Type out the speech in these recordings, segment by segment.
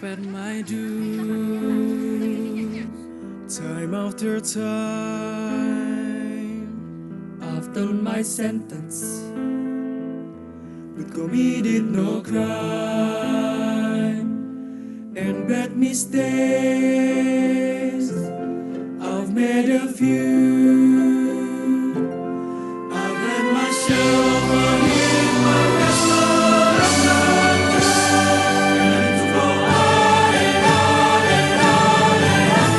spent my dues. Time after time, After my sentence, but committed no crime and bad mistakes. I've made a few. I've had my share of money, my restaurant, and to go on and on and on and on.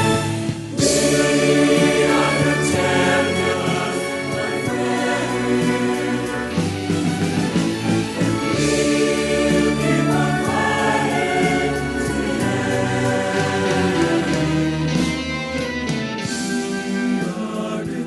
We are the champions, my friend. We'll keep on fighting to the end. We are the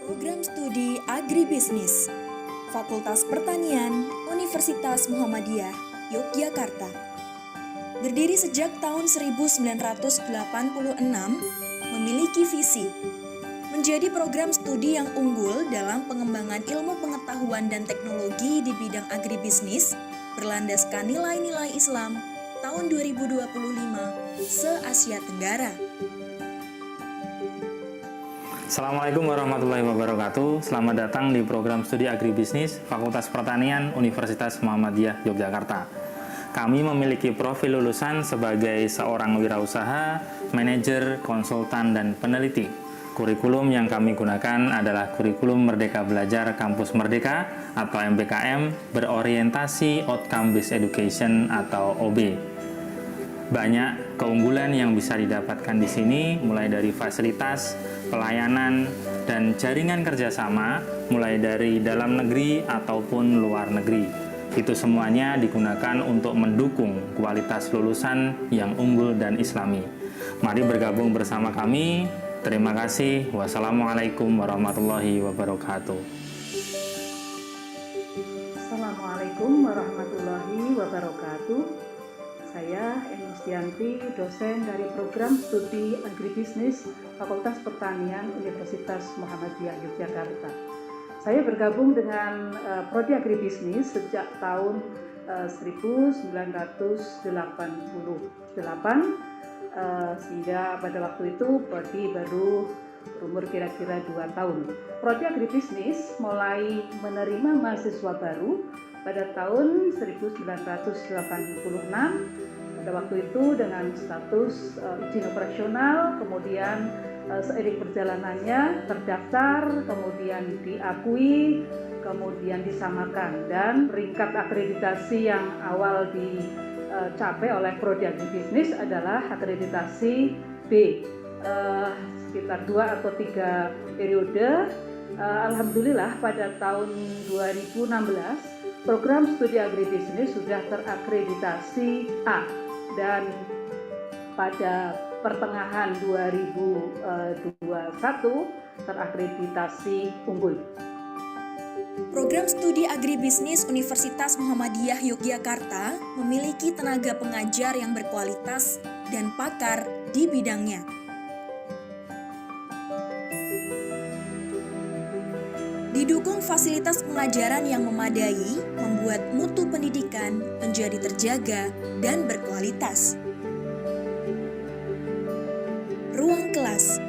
Program Studi Agribisnis Fakultas Pertanian Universitas Muhammadiyah Yogyakarta. Berdiri sejak tahun 1986, memiliki visi menjadi program studi yang unggul dalam pengembangan ilmu pengetahuan dan teknologi di bidang agribisnis berlandaskan nilai-nilai Islam tahun 2025 se-Asia Tenggara. Assalamualaikum warahmatullahi wabarakatuh. Selamat datang di program studi agribisnis Fakultas Pertanian Universitas Muhammadiyah Yogyakarta. Kami memiliki profil lulusan sebagai seorang wirausaha, manajer, konsultan, dan peneliti. Kurikulum yang kami gunakan adalah kurikulum Merdeka Belajar Kampus Merdeka atau MBKM berorientasi Outcome Based Education atau OB. Banyak keunggulan yang bisa didapatkan di sini, mulai dari fasilitas, pelayanan, dan jaringan kerjasama, mulai dari dalam negeri ataupun luar negeri. Itu semuanya digunakan untuk mendukung kualitas lulusan yang unggul dan islami. Mari bergabung bersama kami. Terima kasih. Wassalamualaikum warahmatullahi wabarakatuh. Assalamualaikum warahmatullahi wabarakatuh. Saya Enistianti, dosen dari program studi agribisnis Fakultas Pertanian Universitas Muhammadiyah Yogyakarta. Saya bergabung dengan prodi agribisnis sejak tahun 1988, sehingga pada waktu itu prodi baru berumur kira-kira 2 tahun. Prodi agribisnis mulai menerima mahasiswa baru pada tahun 1986, pada waktu itu dengan status izin operasional, kemudian seiring perjalanannya terdaftar, kemudian diakui, kemudian disamakan, dan peringkat akreditasi yang awal dicapai oleh prodi agribisnis adalah akreditasi B. Sekitar 2 atau 3 periode. Alhamdulillah pada tahun 2016 program studi agribisnis sudah terakreditasi A, dan pada pertengahan 2021 terakreditasi unggul. Program Studi Agribisnis Universitas Muhammadiyah Yogyakarta memiliki tenaga pengajar yang berkualitas dan pakar di bidangnya. Didukung fasilitas pengajaran yang memadai, membuat mutu pendidikan menjadi terjaga dan berkualitas. Ruang kelas.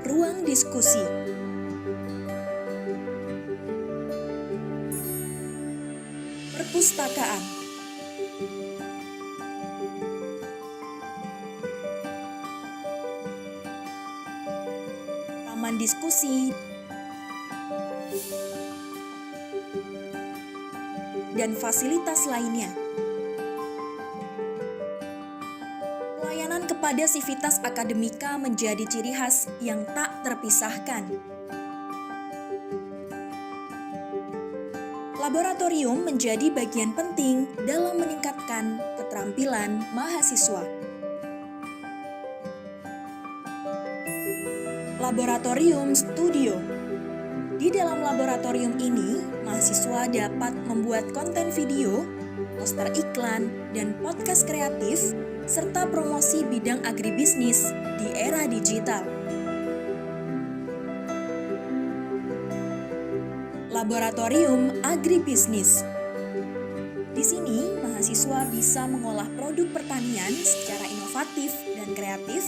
Ruang diskusi. Perpustakaan. Taman diskusi dan fasilitas lainnya. Pelayanan kepada sivitas akademika menjadi ciri khas yang tak terpisahkan. Laboratorium menjadi bagian penting dalam meningkatkan keterampilan mahasiswa. Laboratorium Studio. Di dalam laboratorium ini, mahasiswa dapat membuat konten video, poster iklan, dan podcast kreatif, serta promosi bidang agribisnis di era digital. Laboratorium Agribisnis. Di sini, mahasiswa bisa mengolah produk pertanian secara inovatif dan kreatif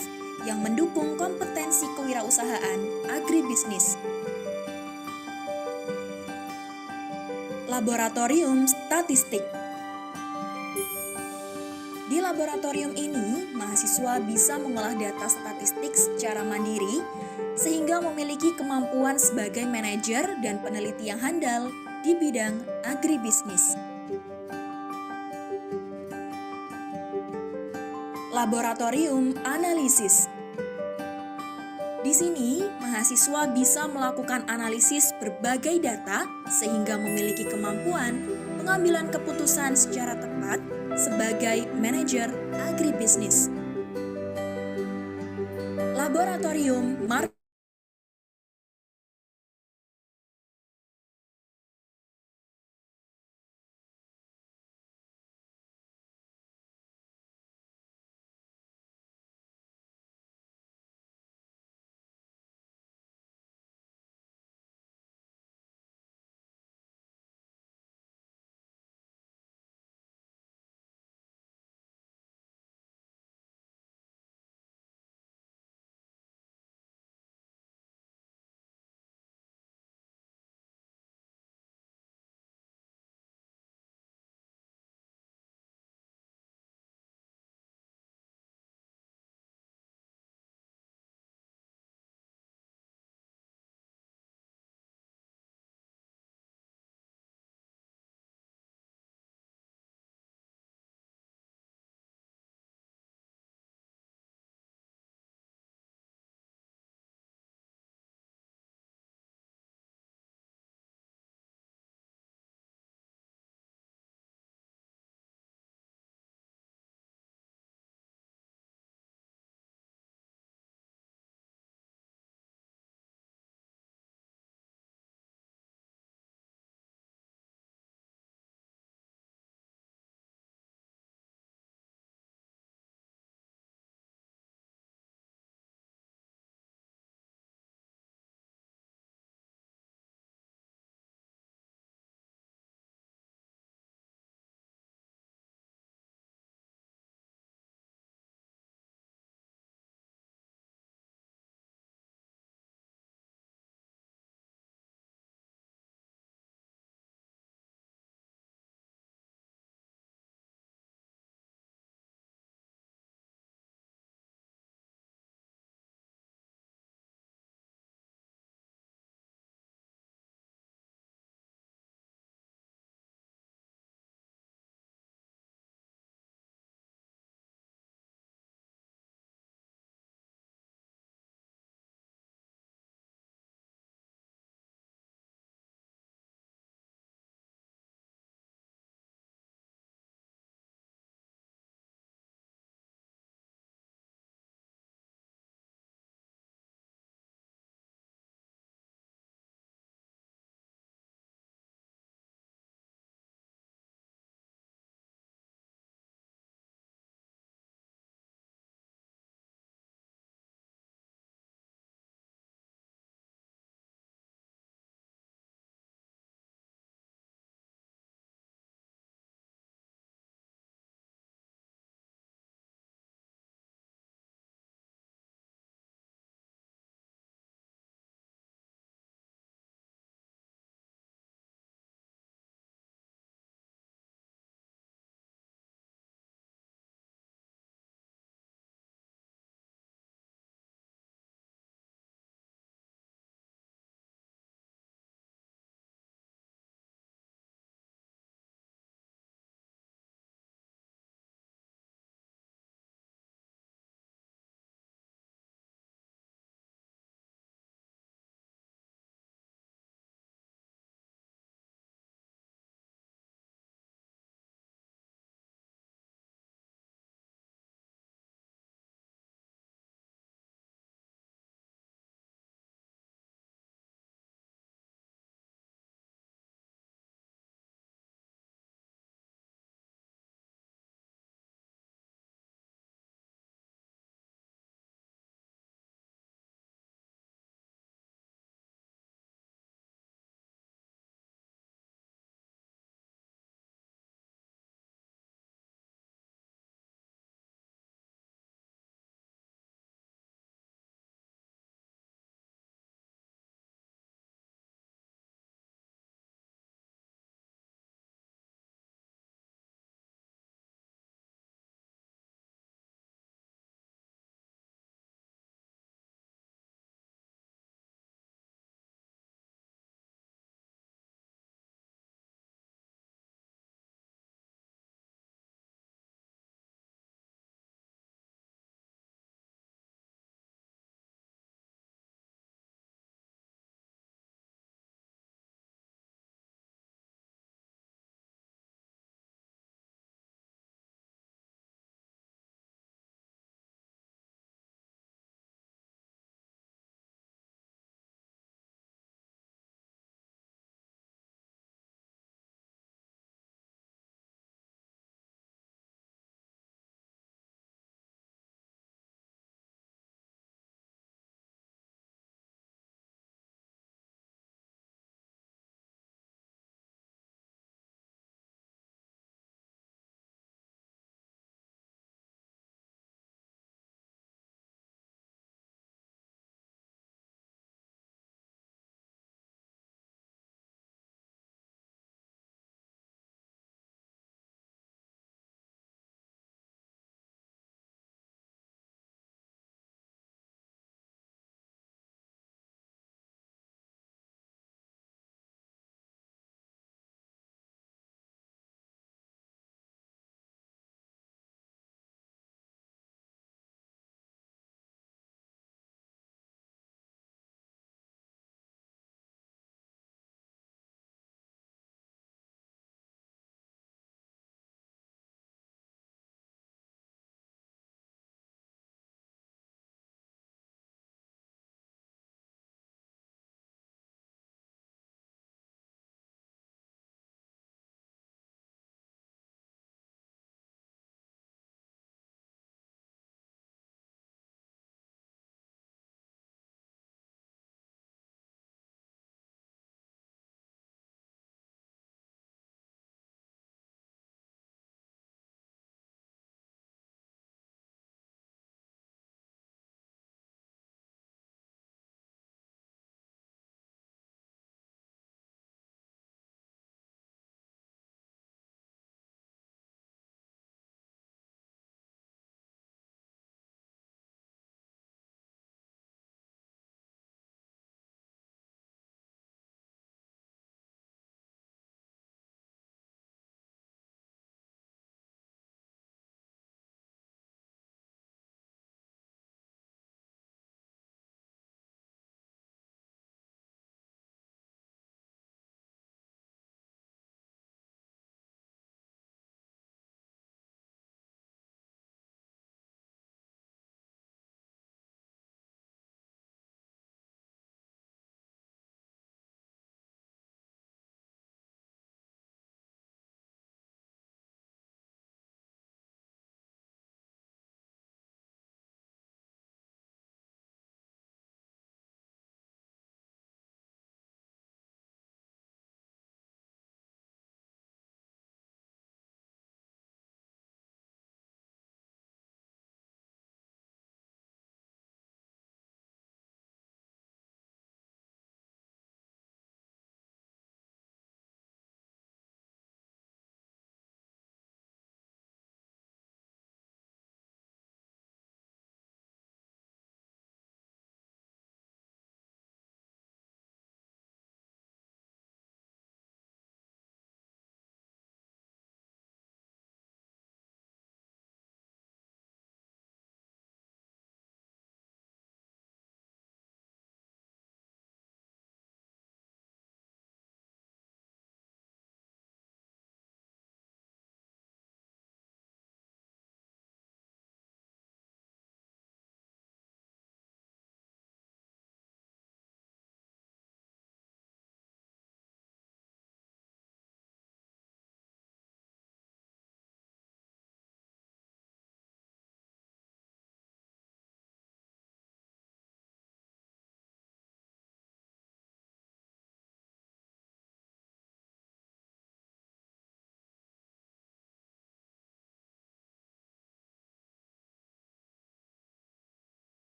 yang mendukung kompetensi kewirausahaan agribisnis. Laboratorium Statistik. Di laboratorium ini, mahasiswa bisa mengolah data statistik secara mandiri sehingga memiliki kemampuan sebagai manajer dan peneliti yang handal di bidang agribisnis. Laboratorium Analisis. Di Di sini, mahasiswa bisa melakukan analisis berbagai data sehingga memiliki kemampuan pengambilan keputusan secara tepat sebagai manajer agribisnis. Laboratorium Marketing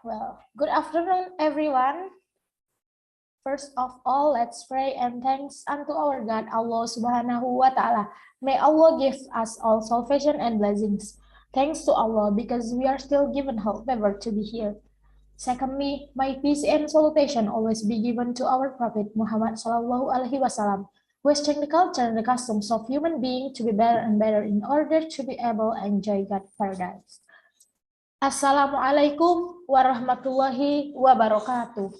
Well, good afternoon, everyone. First of all, let's pray and thanks unto our God, Allah Subhanahu wa Ta'ala. May Allah give us all salvation and blessings. Thanks to Allah because we are still given hope ever to be here. Secondly, may peace and salutation always be given to our Prophet Muhammad Sallallahu Alaihi Wasallam, who has changed the culture and the customs of human being to be better and better in order to be able to enjoy God's paradise. Assalamualaikum warahmatullahi wabarakatuh.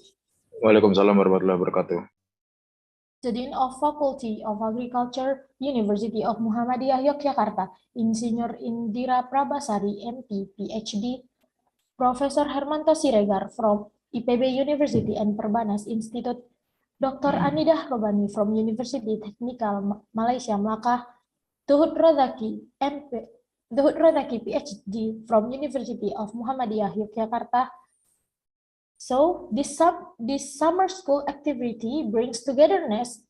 Waalaikumsalam warahmatullahi wabarakatuh. Student of Faculty of Agriculture, University of Muhammadiyah Yogyakarta, Insinyur Indira Prabasari, MP, PhD, Professor Hermanto Siregar from IPB University and Perbanas Institute, Dr. Anidah Robani from University Technical Malaysia Melaka, Tuhud Rodaki, PhD from University of Muhammadiyah Yogyakarta. So this summer school activity brings togetherness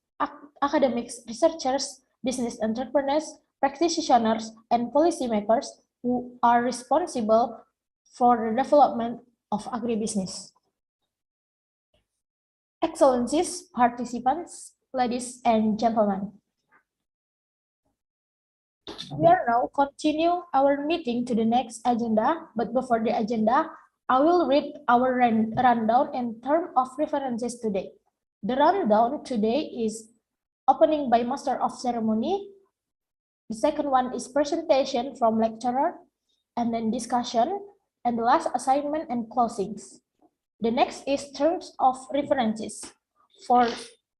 academics, researchers, business entrepreneurs, practitioners, and policymakers who are responsible for the development of agribusiness. Excellencies, participants, ladies and gentlemen. We are now continue our meeting to the next agenda, but before the agenda, I will read our rundown in terms of references today. The rundown today is opening by Master of Ceremony. The second one is presentation from lecturer, and then discussion, and the last assignment and closings. The next is terms of references. For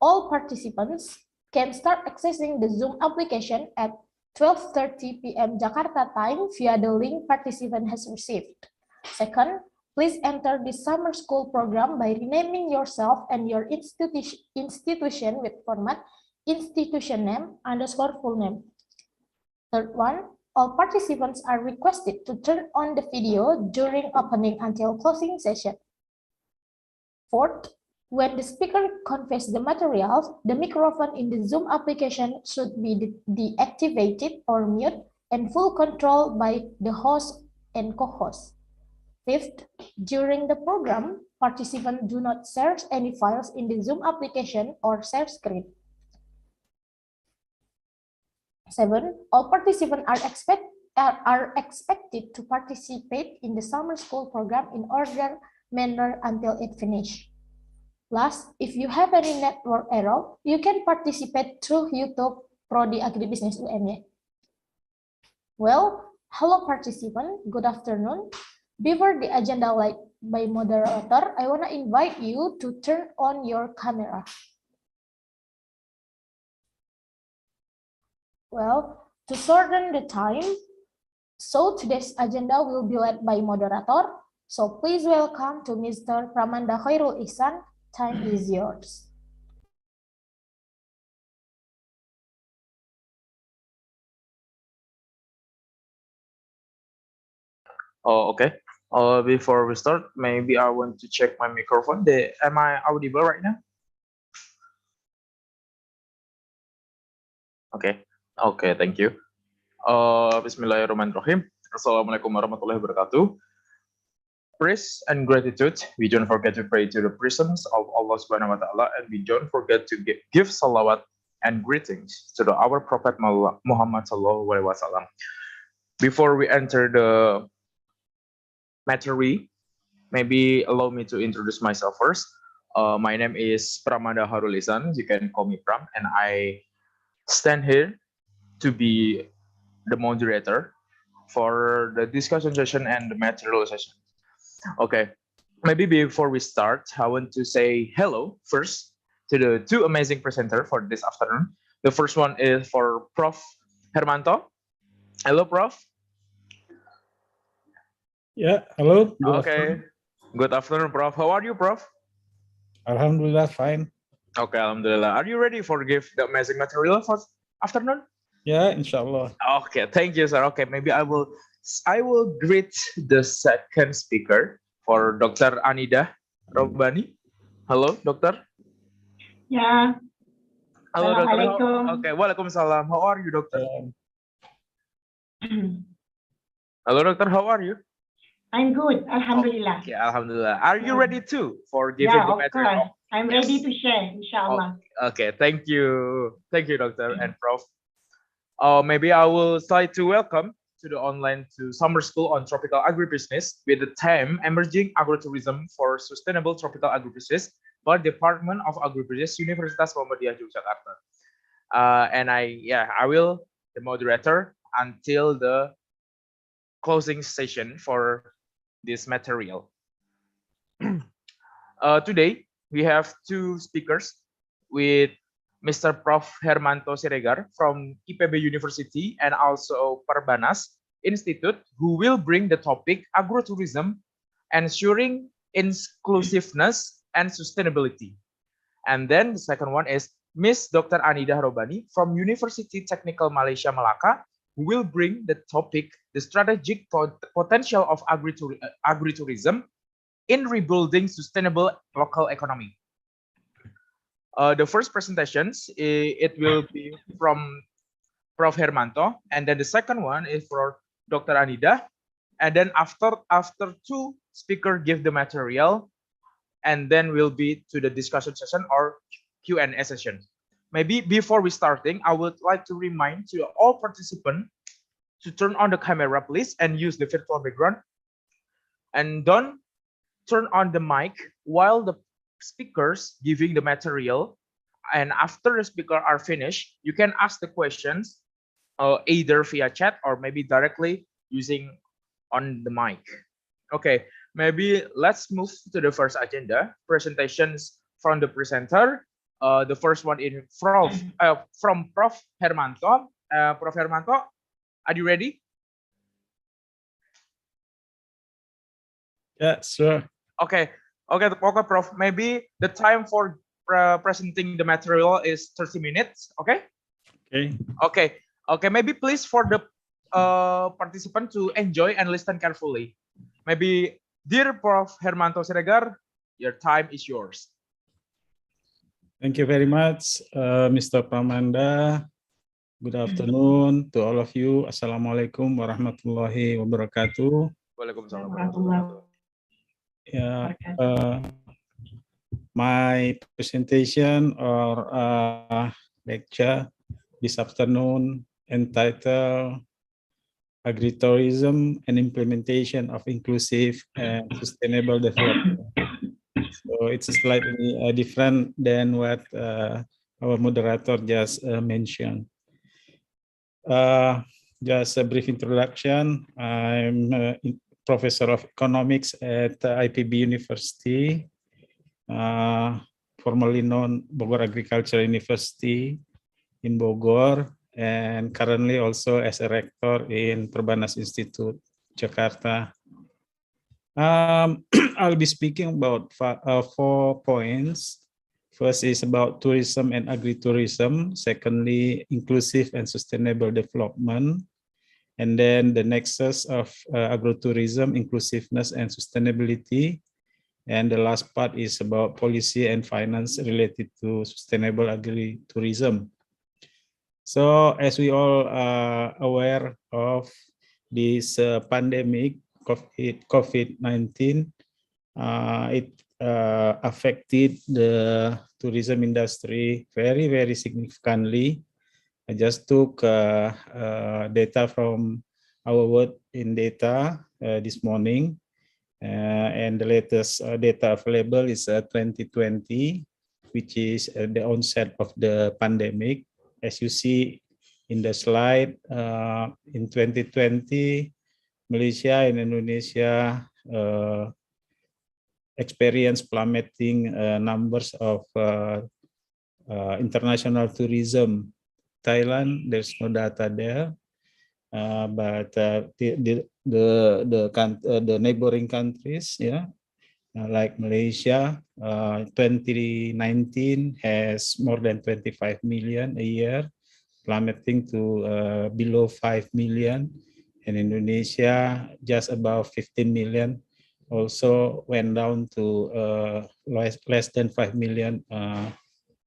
all participants can start accessing the Zoom application at 12:30 p.m. Jakarta time via the link participant has received. Second, please enter the summer school program by renaming yourself and your institution with format institution name _ full name. Third one, all participants are requested to turn on the video during opening until closing session. Fourth, when the speaker conveys the materials, the microphone in the Zoom application should be deactivated or mute and full control by the host and co-host. Fifth, during the program, participants do not share any files in the Zoom application or share screen. 7. All participants are expected to participate in the summer school program in order manner until it finishes. Last, if you have any network error, you can participate through YouTube Prodi Agribusiness UMY. Well, hello participant, good afternoon. Before the agenda light by moderator, I want to invite you to turn on your camera. Well, to shorten the time, so today's agenda will be led by moderator. So please welcome to Mr. Pramanda Khairul Ihsan. Time is yours. Oh, okay. Before we start, maybe I want to check my microphone. Am I audible right now? Okay. Okay, thank you. Bismillahirrahmanirrahim. Assalamualaikum warahmatullahi wabarakatuh. Praise and gratitude, we don't forget to pray to the presence of Allah Subhanahu wa Ta'ala, and we don't forget to give salawat and greetings to our Prophet Muhammad Sallallahu Alaihi Wasallam. Before we enter the material, maybe allow me to introduce myself first. My name is Pramanda Khairul Ihsan. You can call me Pram, and I stand here to be the moderator for the discussion session and the material session. Okay, maybe before we start, I want to say hello first to the two amazing presenters for this afternoon. The first one is for Prof. Hermanto. Hello, Prof. Yeah, hello. Good afternoon. Good afternoon, Prof. How are you, Prof? Alhamdulillah, fine. Okay, Alhamdulillah. Are you ready for give the amazing material for afternoon? Yeah, inshallah. Okay, thank you, sir. Okay, maybe I will greet the second speaker for Dr. Anidah Robani. Hello, Doctor. Ya. Halo, Doctor. Assalamualaikum. Okay, Waalaikumsalam. How are you, Doctor? Hello, Doctor. How are you? I'm good. Alhamdulillah. Okay, Alhamdulillah. Are you ready too for giving Yeah, the of material? course. I'm Yes. ready to share, inshallah. Okay, thank you. Thank you, Doctor and Prof. Maybe I will try to welcome to the online to summer school on tropical agribusiness with the theme Emerging Agrotourism for Sustainable Tropical Agribusiness by Department of Agribusiness, Universitas Muhammadiyah Yogyakarta. And I will the moderator until the closing session for this material. Today we have two speakers with Mr. Prof. Hermanto Siregar from IPB University and also Perbanas Institute, who will bring the topic agrotourism, ensuring inclusiveness and sustainability. And then the second one is Miss Dr. Anida Robani from University Technical Malaysia Malacca, who will bring the topic the strategic potential of agritourism in rebuilding sustainable local economy. The first presentations, it will be from Prof. Hermanto, and then the second one is for Dr. Anida. And then after two speakers give the material, and then we'll be to the discussion session or Q&A session. Maybe before we starting, I would like to remind to all participants to turn on the camera, please, and use the virtual background. And don't turn on the mic while the speakers giving the material. And after the speaker are finished, you can ask the questions either via chat or maybe directly using on the mic. Okay, maybe let's move to the first agenda, presentations from the presenter. The first one is from Prof. Hermanto. Prof. Hermanto, are you ready? Yeah, sure. Okay, Prof. Maybe the time for presenting the material is 30 minutes. Okay. Okay. Maybe please for the participant to enjoy and listen carefully. Maybe, dear Prof. Hermanto Siregar, your time is yours. Thank you very much, Mr. Pramanda. Good afternoon to all of you. Assalamualaikum warahmatullahi wabarakatuh. Waalaikumsalam warahmatullahi wabarakatuh. Yeah, my presentation or lecture this afternoon entitled Agritourism and Implementation of Inclusive and Sustainable Development. So it's slightly different than what our moderator just mentioned. Just a brief introduction. I'm Professor of Economics at IPB University, formerly known Bogor Agricultural University in Bogor, and currently also as a rector in Perbanas Institute, Jakarta. I'll be speaking about 4 points. First is about tourism and agritourism. Secondly, inclusive and sustainable development. And then the nexus of agrotourism, inclusiveness and sustainability. And the last part is about policy and finance related to sustainable agritourism. So as we all are aware of this pandemic, COVID-19, it affected the tourism industry very, very significantly. I just took data from our Word in Data this morning, and the latest data available is 2020, which is the onset of the pandemic. As you see in the slide, in 2020, Malaysia and Indonesia experienced plummeting numbers of international tourism. Thailand, there's no data there, but the neighboring countries, like Malaysia, 2019 has more than 25 million a year, plummeting to below 5 million, and Indonesia just above 15 million, also went down to less than 5 million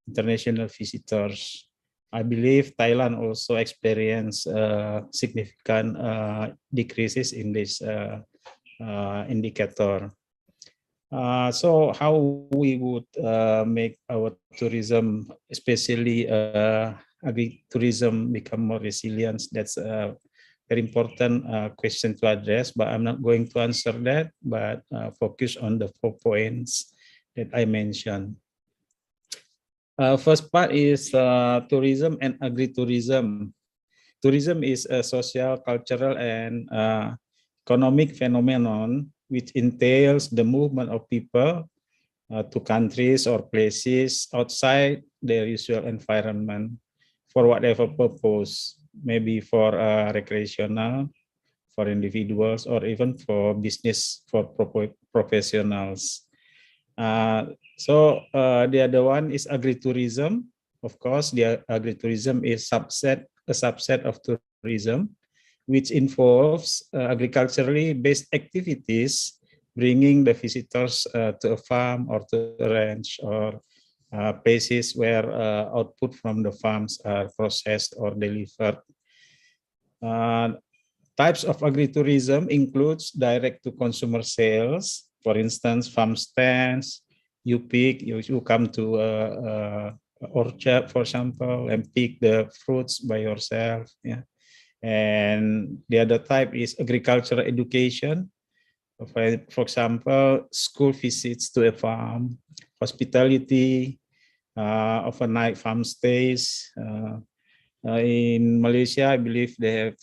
international visitors. I believe Thailand also experienced significant decreases in this indicator. So how we would make our tourism, especially agri-tourism, become more resilient? That's a very important question to address, but I'm not going to answer that, but focus on the 4 points that I mentioned. First part is tourism and agri-tourism. Tourism is a social, cultural, and economic phenomenon which entails the movement of people to countries or places outside their usual environment for whatever purpose, maybe for recreational, for individuals, or even for business, for professionals. The other one is agritourism. Of course, the agritourism is a subset of tourism, which involves agriculturally based activities, bringing the visitors to a farm or to a ranch or places where output from the farms are processed or delivered. Types of agritourism includes direct to consumer sales. For instance, farm stands, you come to a orchard, for example, and pick the fruits by yourself. Yeah. And the other type is agricultural education. For example, school visits to a farm, hospitality, overnight farm stays. In Malaysia, I believe they have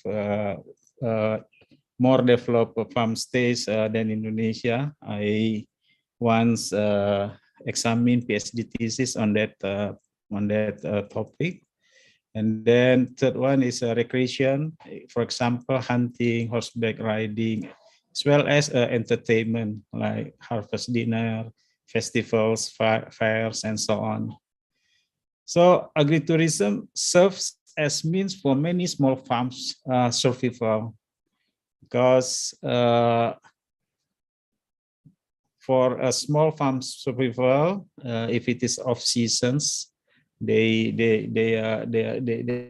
more developed farm stays than Indonesia. I once examined PhD thesis on that topic. And then third one is recreation, for example, hunting, horseback riding, as well as entertainment like harvest dinner, festivals, fairs, and so on. So agritourism serves as means for many small farms survival, because for a small farm survival, if it is off seasons, they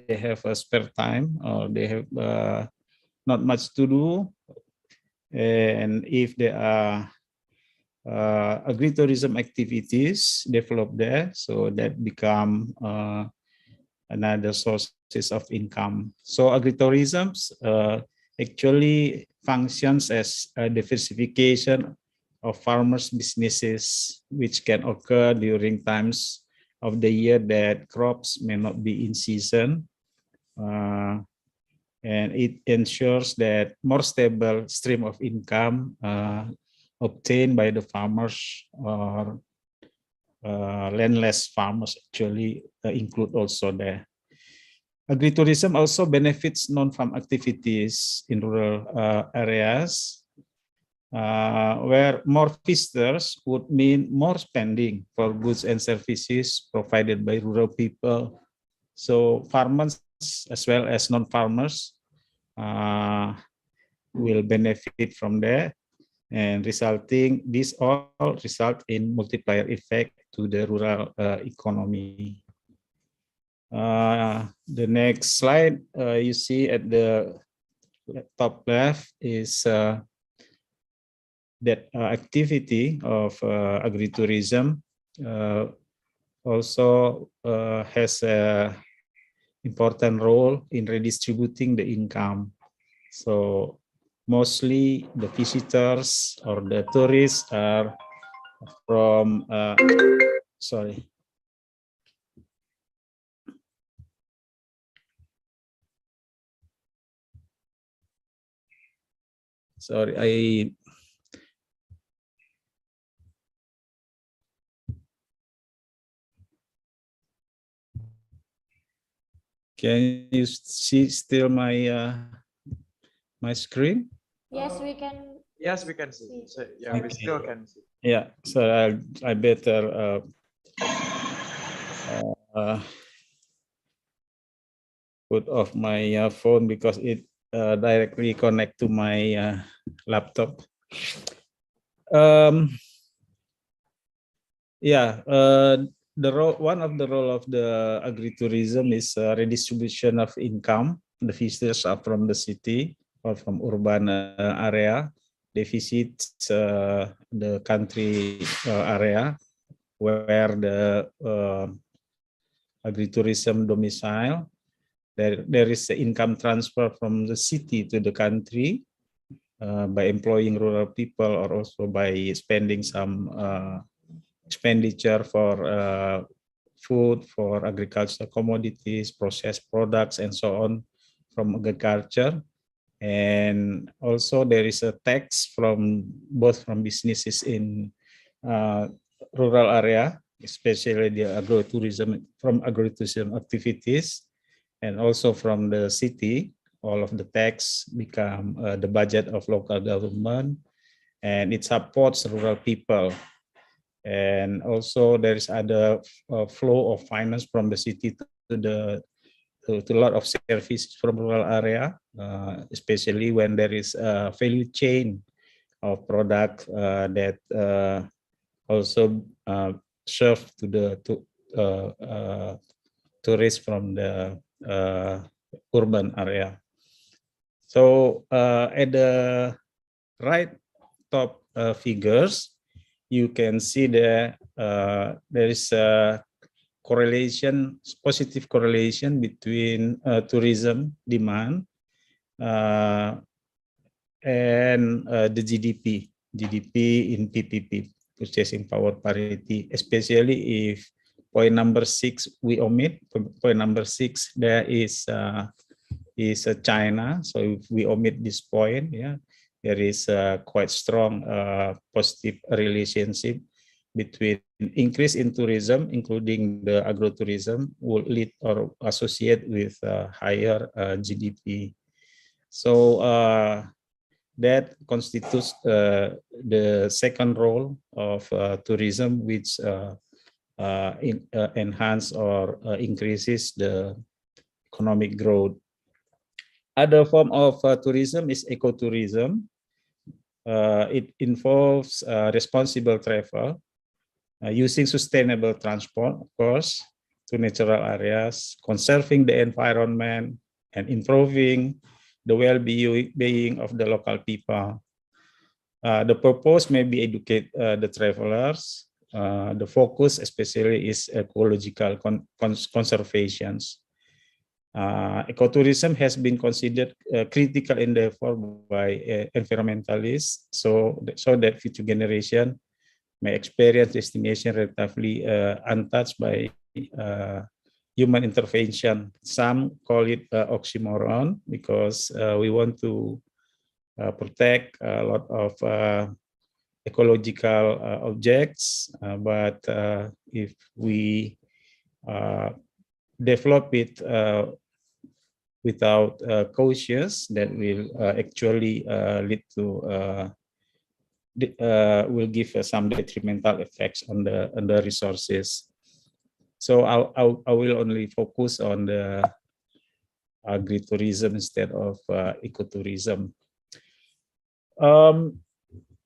have a spare time, or they have not much to do, and if there are agritourism activities developed there, so that become another sources of income. So agritourism actually functions as a diversification of farmers' businesses, which can occur during times of the year that crops may not be in season. And it ensures that more stable stream of income obtained by the farmers, or landless farmers actually include also there. Agritourism also benefits non-farm activities in rural areas, where more visitors would mean more spending for goods and services provided by rural people. So farmers as well as non-farmers will benefit from that, and this all result in multiplier effect to the rural economy. The next slide you see at the top left is that activity of agritourism also has a important role in redistributing the income. So mostly the visitors or the tourists are from sorry. Sorry, can you see still my my screen? Yes, we can. Yes, we can see. So, yeah, we still can see. Yeah, so I better put off my phone because it directly connect to my laptop. Yeah, one of the role of the agritourism is redistribution of income. The visitors are from the city or from urban area, they visit the country area where the agritourism domicile. There is the income transfer from the city to the country by employing rural people, or also by spending some expenditure for food, for agricultural commodities, processed products, and so on from agriculture. And also there is a tax from both from businesses in rural area, especially the agritourism activities, and also from the city. All of the tax become the budget of local government, and it supports rural people. And also there is other flow of finance from the city to a lot of services from rural area, especially when there is a value chain of product that also serve to the tourists from the urban area. So at the right top figures, you can see there is a correlation, positive correlation between tourism demand and the GDP in PPP, purchasing power parity, especially if point number 6 we omit. Point number 6 there is China. So if we omit this point, there is a quite strong positive relationship between increase in tourism, including the agrotourism, will lead or associate with higher GDP. So that constitutes the second role of tourism, which enhance or increases the economic growth. Other form of tourism is ecotourism. It involves responsible travel, using sustainable transport, of course, to natural areas, conserving the environment, and improving the well-being of the local people. The purpose may be educate the travelers. The focus especially is ecological conservations. Ecotourism has been considered a critical endeavor by environmentalists, so that future generation may experience destination relatively untouched by human intervention. Some call it oxymoron, because we want to protect a lot of ecological objects, but if we develop it without cautious, that will actually lead to will give some detrimental effects on the resources. So I will only focus on the agritourism instead of ecotourism.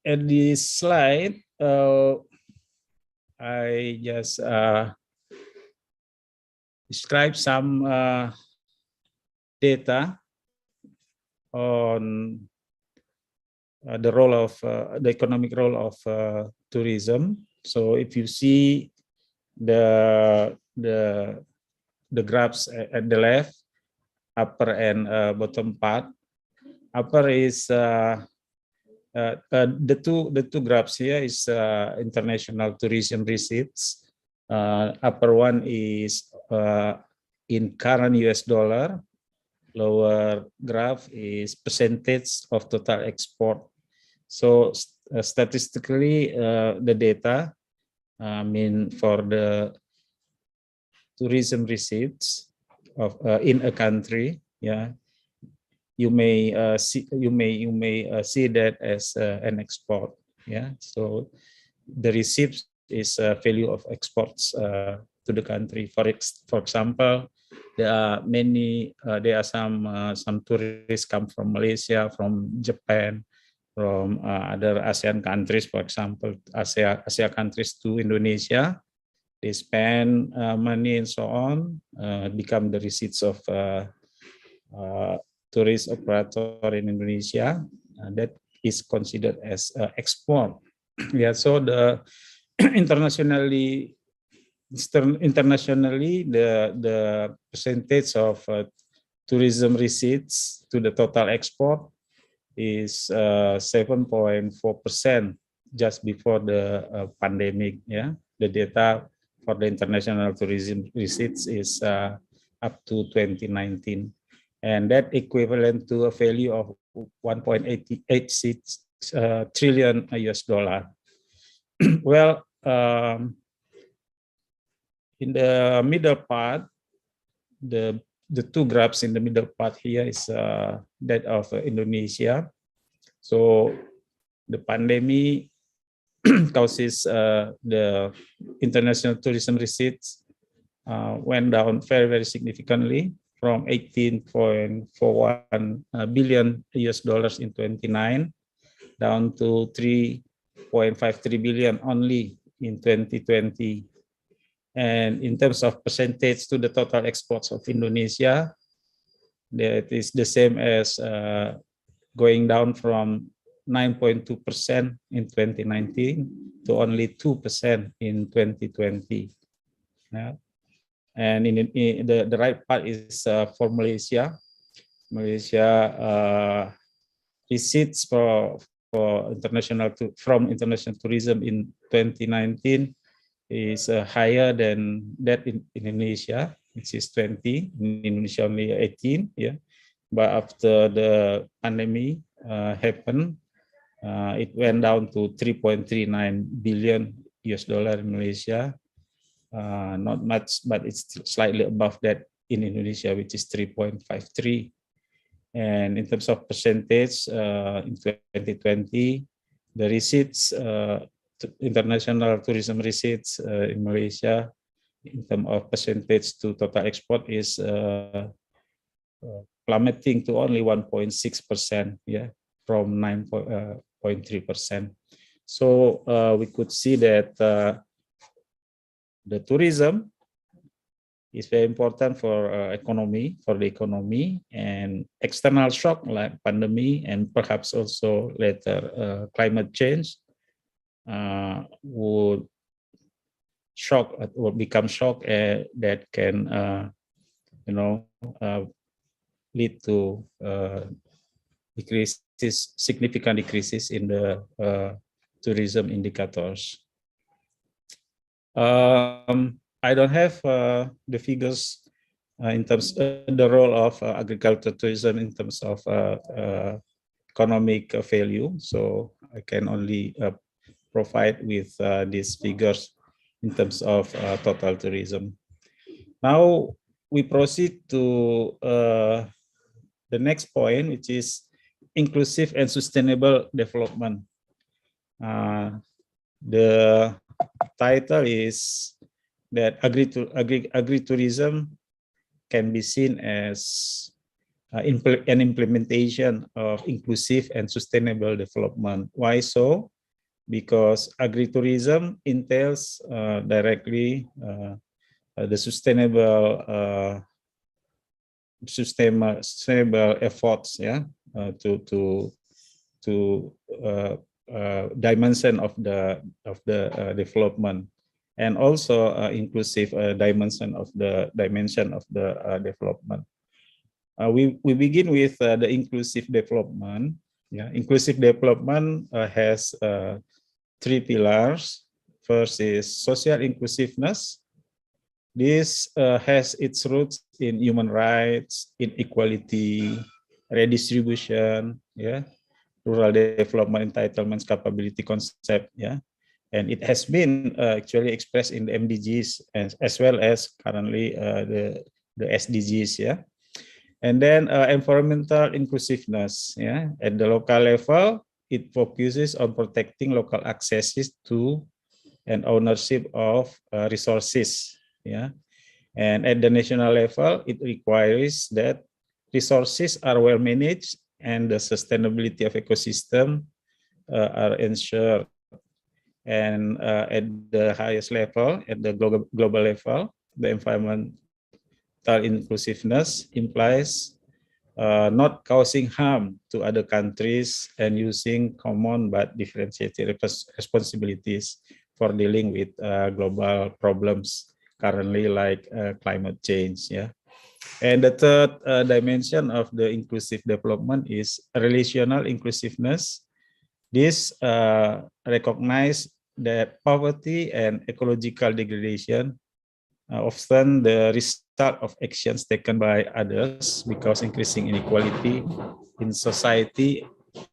At this slide, I just describe some data on the role of the economic role of tourism. So if you see the graphs at the left, upper and bottom part, upper is the two graphs here is international tourism receipts. Upper one is in current US dollar. Lower graph is percentage of total export. So statistically, the data, for the tourism receipts of in a country, you may see that as an export. So the receipts is value of exports to the country. For example, there are some tourists come from Malaysia, from Japan, from other ASEAN countries, for example, Asia countries to Indonesia. They spend money and so on, become the receipts of tourist operator in Indonesia. That is considered as export. Yeah, so the internationally, the percentage of tourism receipts to the total export is 7.4% just before the pandemic. Yeah, the data for the international tourism receipts is up to 2019, and that equivalent to a value of 1.86 trillion US dollar. Well, in the middle part, the two graphs in the middle part here is that of Indonesia. So the pandemic causes the international tourism receipts went down very significantly from 18.41 billion US dollars in 2019 down to 3.53 billion only in 2020. And in terms of percentage to the total exports of Indonesia, that is the same as going down from 9.2% in 2019 to only 2% in 2020. Yeah. And in the right part is for Malaysia. Malaysia receipts from international tourism in 2019 is higher than that in Indonesia, which is 20. In Indonesia only 18. Yeah, but after the pandemic happened, it went down to 3.39 billion US dollar in Malaysia. Not much, but it's slightly above that in Indonesia, which is 3.53. And in terms of percentage, in 2020, the receipts, international tourism receipts in Malaysia, in terms of percentage to total export, is plummeting to only 1.6%, yeah, from 9.3%. So we could see that the tourism is very important for the economy, and external shock like pandemic and perhaps also later climate change would shock or become shock that can lead to significant decreases in the tourism indicators. I don't have the figures in terms of the role of agriculture tourism in terms of economic value, so I can only provide with these figures in terms of total tourism. Now we proceed to the next point, which is inclusive and sustainable development. The title is that agritourism can be seen as an implementation of inclusive and sustainable development. Why so? Because agritourism entails directly the sustainable efforts, yeah, to dimension of the development, and also inclusive dimension of the development. We begin with the inclusive development. Yeah, inclusive development has 3 pillars. First is social inclusiveness. This has its roots in human rights, in equality, redistribution, yeah, rural development, entitlements, capability concept, yeah, and it has been actually expressed in the MDGs as well as currently the SDGs, yeah. And then environmental inclusiveness, yeah, at the local level, it focuses on protecting local accesses to and ownership of resources, yeah. And at the national level, it requires that resources are well managed and the sustainability of ecosystem are ensured. And at the highest level, at the global level, the environmental inclusiveness implies not causing harm to other countries and using common but differentiated responsibilities for dealing with global problems currently like climate change. Yeah. And the third dimension of the inclusive development is relational inclusiveness. This recognize that poverty and ecological degradation often the result of actions taken by others because increasing inequality in society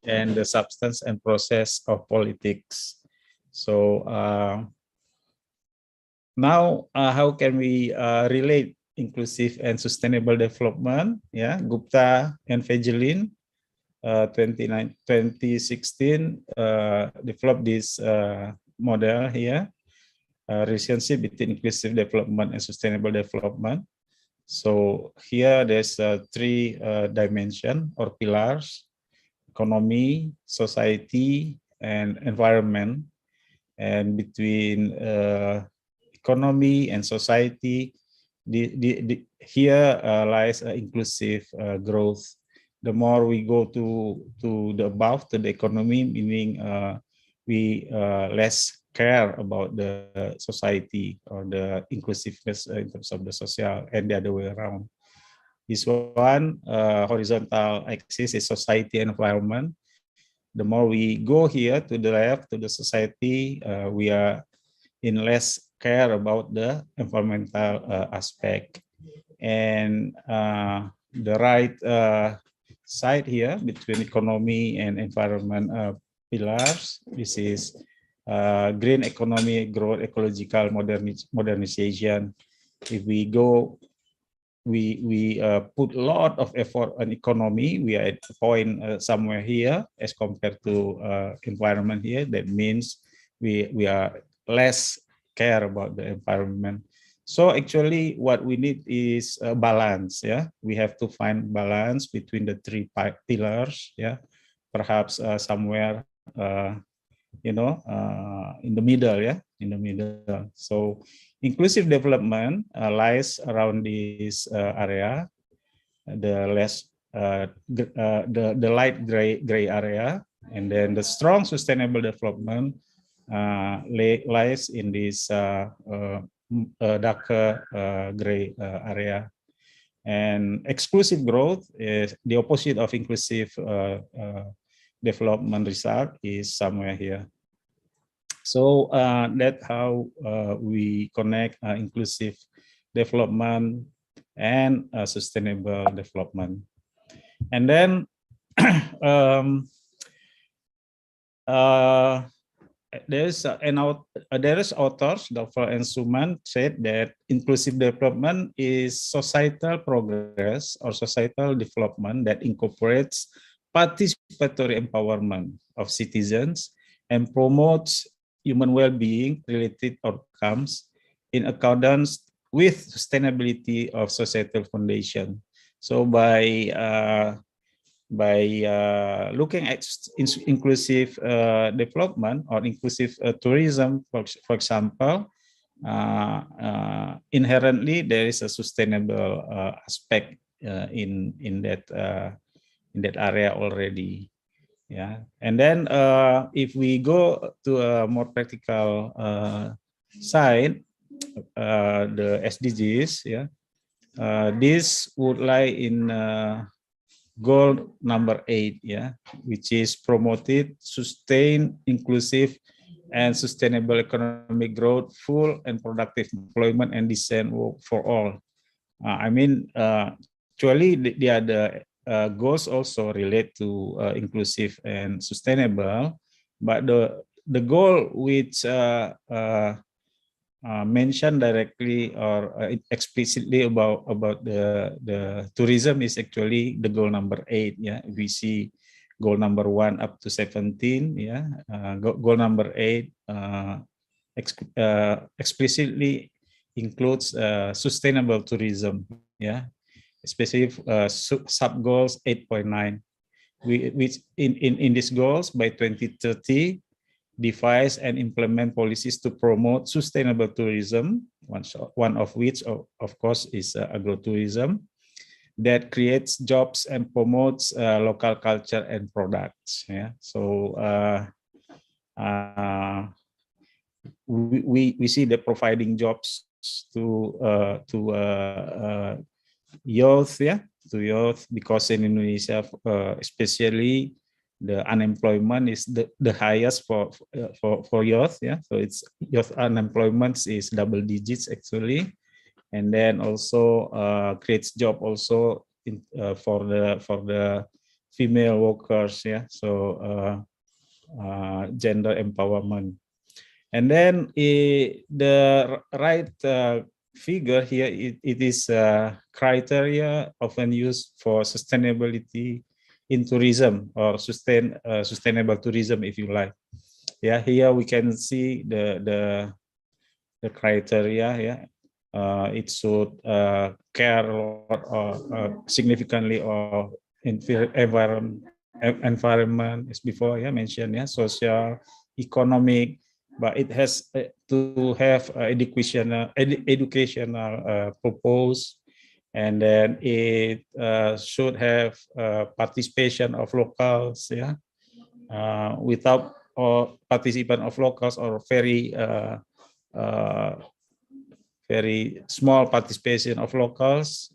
and the substance and process of politics. So now, how can we relate inclusive and sustainable development? Yeah, Gupta and Fegelin, 2016, developed this model here, relationship between inclusive development and sustainable development. So here there's three dimension or pillars: economy, society, and environment. And between economy and society, here lies inclusive growth. The more we go to the above, to the economy, meaning we less care about the society or the inclusiveness in terms of the social, and the other way around. This one horizontal axis is society and environment. The more we go here to the left, to the society, we are in less care about the environmental aspect. And the right side here between economy and environment pillars, this is green economy, growth, ecological modernization. If we go, we put a lot of effort on economy. We are at a point somewhere here as compared to environment here. That means we are less care about the environment. So actually what we need is a balance. Yeah, we have to find balance between the three pillars. Yeah, perhaps somewhere in the middle. Yeah, in the middle. So inclusive development lies around this area, the less the light gray area, and then the strong sustainable development lies in this darker gray area. And exclusive growth is the opposite of inclusive development result is somewhere here. So that's how we connect inclusive development and sustainable development. And then there is authors, Dr. and Suman, said that inclusive development is societal progress or societal development that incorporates participatory empowerment of citizens and promotes human well-being related outcomes in accordance with sustainability of societal foundation. So by looking at inclusive development or inclusive tourism, for example, inherently there is a sustainable aspect in that area already. Yeah, and then if we go to a more practical side, the SDGs, yeah, this would lie in goal number 8, yeah, which is promoted, sustain, inclusive, and sustainable economic growth, full and productive employment, and decent work for all. Actually, the other goals also relate to inclusive and sustainable, but the goal which mentioned directly or explicitly about the tourism is actually the goal number 8. Yeah, we see goal number 1 up to 17. Yeah, goal number 8 explicitly includes sustainable tourism. Yeah, especially sub goals 8.9, which in these goals by 2030 devise and implement policies to promote sustainable tourism, one of which, of course, is agrotourism. that creates jobs and promotes local culture and products. Yeah, so we see that providing jobs to youth, yeah, to youth, because in Indonesia, especially the unemployment is the highest for youth, yeah. So it's youth unemployment is double digits actually, and then also creates job also in, for the female workers, yeah. So gender empowerment. And then the right figure here, it is criteria often used for sustainability in tourism, or sustainable tourism, if you like. Yeah, here we can see the criteria. Yeah, it should care significantly of environment, as before, yeah, mentioned, yeah, social, economic, but it has to have educational purpose, and then it should have participation of locals, yeah. Without or participant of locals, or very small participation of locals,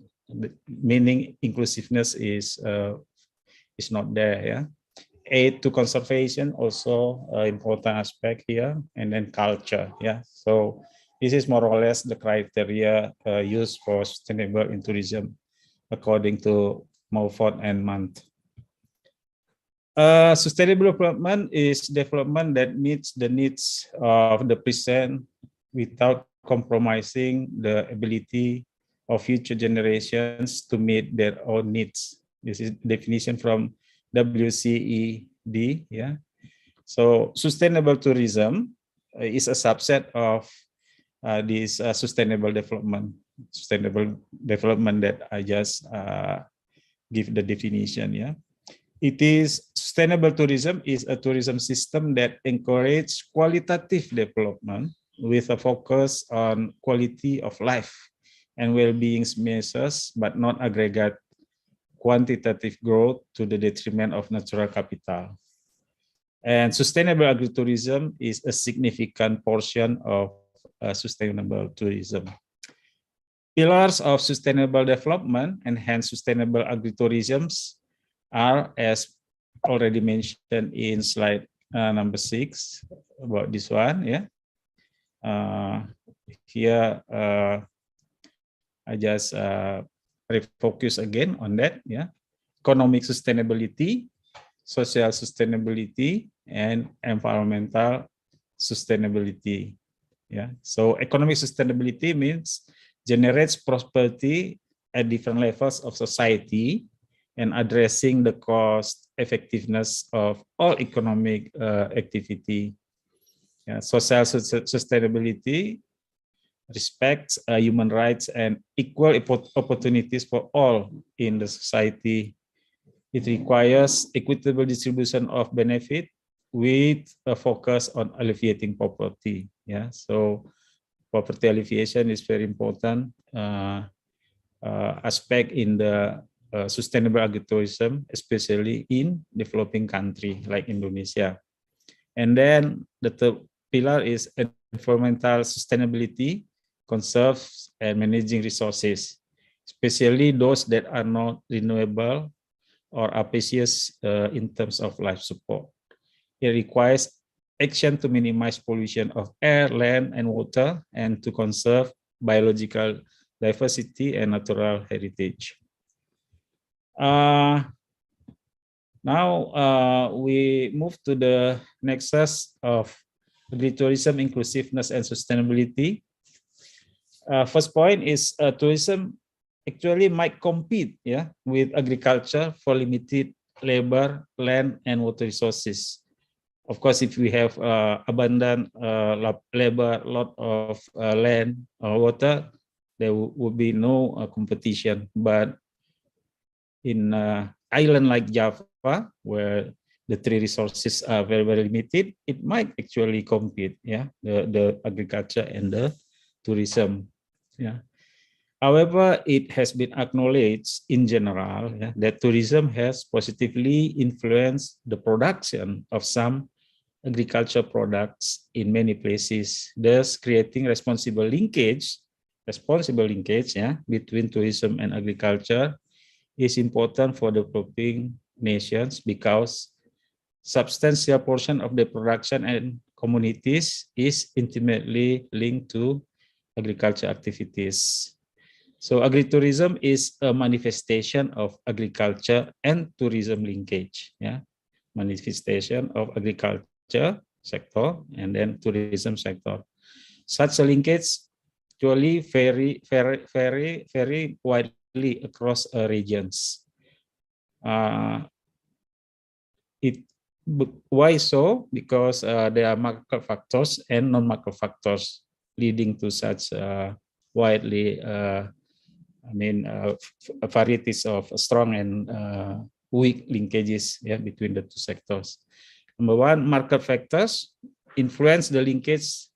meaning inclusiveness is not there. Yeah, aid to conservation also important aspect here, and then culture. Yeah, so this is more or less the criteria used for sustainable in tourism, according to Mulford and Munt. Sustainable development is development that meets the needs of the present without compromising the ability of future generations to meet their own needs. This is definition from WCED. Yeah. So sustainable tourism is a subset of this sustainable development. Sustainable development that I just give the definition. Yeah. It is sustainable tourism is a tourism system that encourages qualitative development with a focus on quality of life and well-being measures, but not aggregate quantitative growth to the detriment of natural capital. And sustainable agritourism is a significant portion of sustainable tourism. Pillars of sustainable development and hence sustainable agritourisms are, as already mentioned in slide number 6, about this one. Yeah. Here I just refocus again on that. Yeah. Economic sustainability, social sustainability, and environmental sustainability. Yeah. So economic sustainability means generates prosperity at different levels of society and addressing the cost effectiveness of all economic activity. Yeah, social sustainability respects human rights and equal opportunities for all in the society. It requires equitable distribution of benefit with a focus on alleviating poverty. Yeah, so poverty alleviation is very important aspect in the sustainable agritourism, especially in developing country like Indonesia. And then the third pillar is environmental sustainability, conserves and managing resources, especially those that are not renewable or apprecious in terms of life support. It requires action to minimize pollution of air, land, and water, and to conserve biological diversity and natural heritage. Now we move to the nexus of agritourism, inclusiveness, and sustainability. First point is tourism actually might compete, yeah, with agriculture for limited labor, land, and water resources. Of course, if we have abundant labor, lot of land or water, there would be no competition. But in island like Java, where the three resources are very, very limited, it might actually compete, yeah, the agriculture and the tourism. Yeah. However, it has been acknowledged in general that tourism has positively influenced the production of some agriculture products in many places, thus creating responsible linkage between tourism and agriculture is important for developing nations because substantial portion of the production and communities is intimately linked to agriculture activities. So agritourism is a manifestation of agriculture and tourism linkage, manifestation of agriculture sector and then tourism sector. Such a linkage actually very widely across regions. Why so? Because there are market factors and non-market factors leading to such widely varieties of strong and weak linkages between the two sectors. Number one, market factors influence the linkage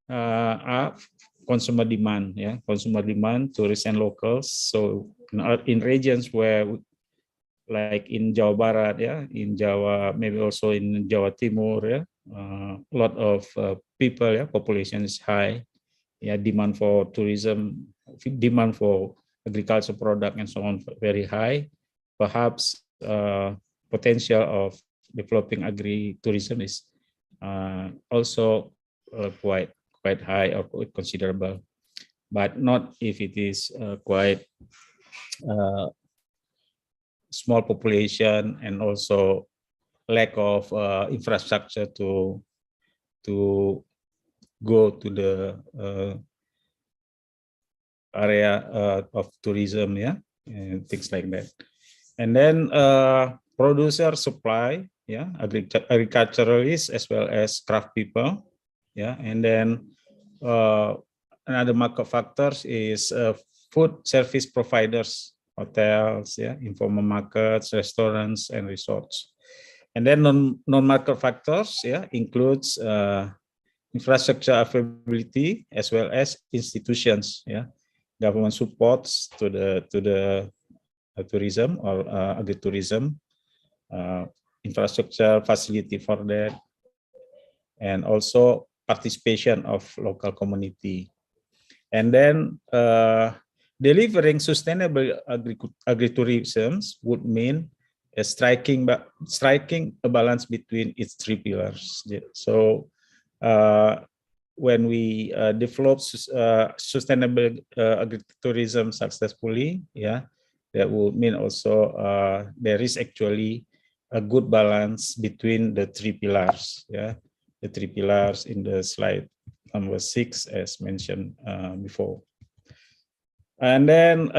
of consumer demand, consumer demand, tourists and locals. So in regions where, like in Jawa Barat, in Jawa, maybe also in Jawa Timur, a lot of people, population is high, demand for tourism, demand for agriculture product and so on very high. Perhaps potential of developing agri-tourism is also quite high or quite considerable, but not if it is quite small population and also lack of infrastructure to go to the area of tourism, and things like that. And then producer supply, agriculturalists as well as craft people, and then another market factors is food service providers, hotels, informal markets, restaurants, and resorts. And then non-market factors, includes infrastructure availability as well as institutions, government supports to the tourism or agritourism, infrastructure facility for that, and also participation of local community. And then delivering sustainable agritourism would mean striking a balance between its three pillars. So when we develop sustainable agritourism successfully, that would mean also there is actually a good balance between the three pillars, the three pillars in the slide number 6 as mentioned before. And then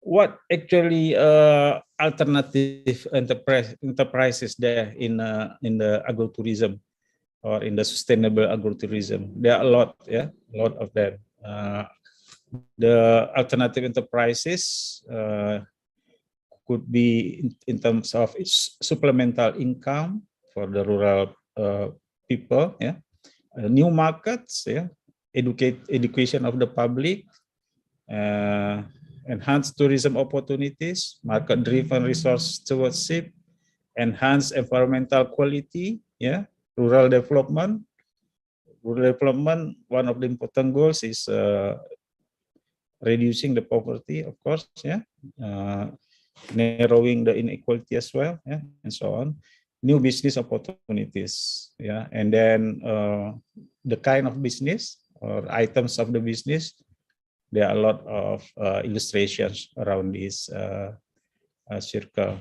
what actually alternative enterprises there in the agrotourism or in the sustainable agrotourism? There are a lot, a lot of them. The alternative enterprises could be in terms of supplemental income for the rural people, new markets, education of the public, enhanced tourism opportunities, market-driven resource stewardship, enhanced environmental quality, rural development. Rural development, one of the important goals is reducing the poverty, of course, narrowing the inequality as well, and so on. New business opportunities, and then the kind of business or items of the business. There are a lot of illustrations around this circle.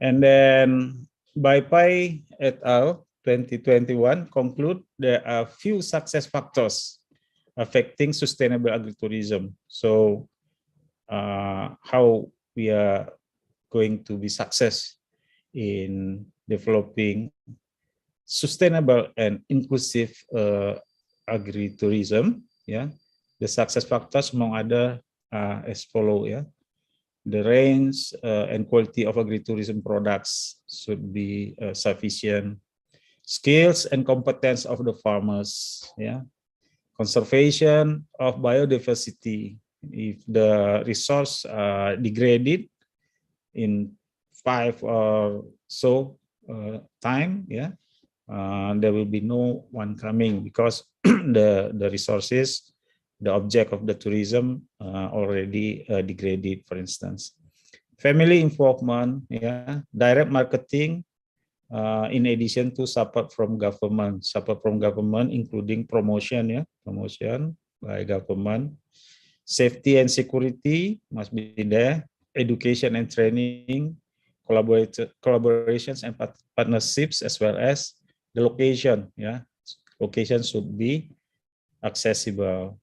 And then by Pai et al. 2021 conclude there are few success factors affecting sustainable agritourism. So how we are going to be success in developing sustainable and inclusive agritourism, the success factors among other as follow, the range and quality of agritourism products should be sufficient. Skills and competence of the farmers, conservation of biodiversity. If the resource degraded in 5 or so time, yeah, there will be no one coming because the resources, the object of the tourism already degraded, for instance. Family involvement, yeah, direct marketing, in addition to support from government, including promotion, yeah, promotion by government. Safety and security must be there, education and training, collaborations and partnerships, as well as the location, yeah, location should be accessible.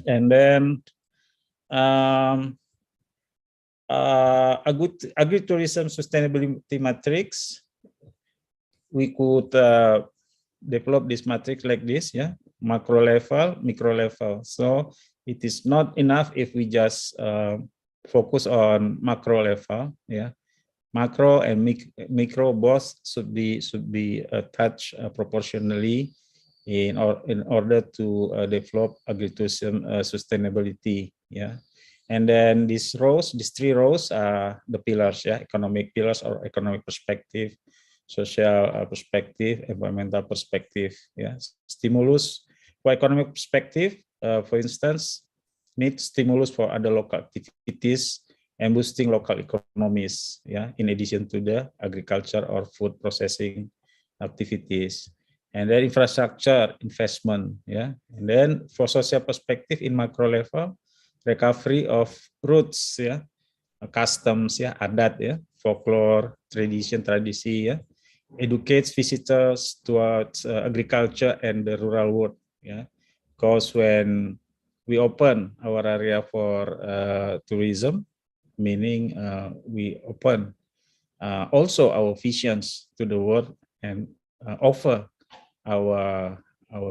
And then agritourism sustainability matrix, we could develop this matrix like this, yeah, macro level, micro level. So it is not enough if we just focus on macro level, yeah. Macro and micro both should be touched proportionally in order to develop agritourism sustainability, yeah. And then these 3 rows are the pillars, yeah, economic pillars or economic perspective, social perspective, environmental perspective, yeah. Stimulus for economic perspective, for instance, need stimulus for other local activities and boosting local economies, yeah, in addition to the agriculture or food processing activities. And then infrastructure investment, yeah. And then for social perspective in macro level, recovery of roots, yeah, customs, yeah, adat, yeah, folklore, tradisi, yeah, educates visitors towards agriculture and the rural world, yeah. Because when we open our area for tourism, meaning we open also our visions to the world and offer our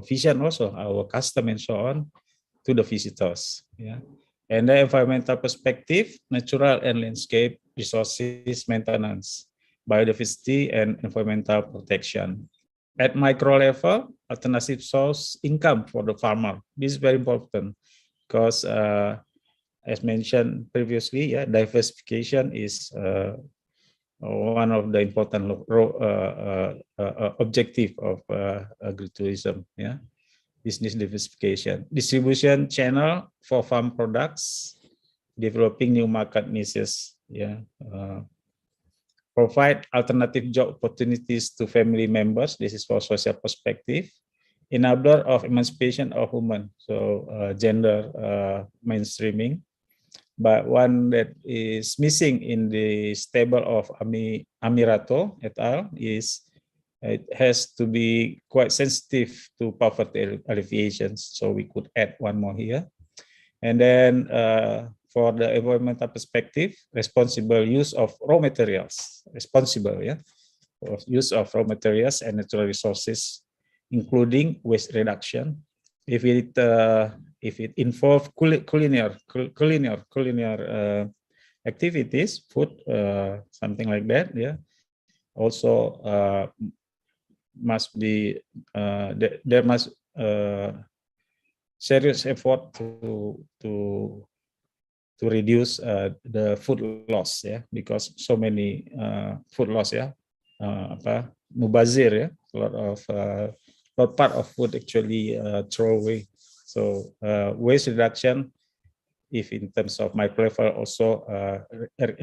vision, also our custom and so on, to the visitors, yeah. And the environmental perspective, natural and landscape resources maintenance, biodiversity and environmental protection. At micro level, alternative source income for the farmer. This is very important because as mentioned previously, yeah, diversification is one of the important objective of agritourism, yeah. Business diversification, distribution channel for farm products, developing new market niches, yeah. Provide alternative job opportunities to family members. This is for social perspective. Enabler of emancipation of women, so gender mainstreaming. But one that is missing in the table of Amirato et al. Is it has to be quite sensitive to poverty alleviations. So we could add one more here. And then for the environmental perspective, responsible use of raw materials, responsible, yeah, use of raw materials and natural resources, including waste reduction. If it involves culinary activities, food, something like that, yeah. Also must be there must serious effort to reduce the food loss, yeah, because so many food loss, yeah, mubazir, yeah, a lot part of food actually throw away. So waste reduction, if in terms of micro level, also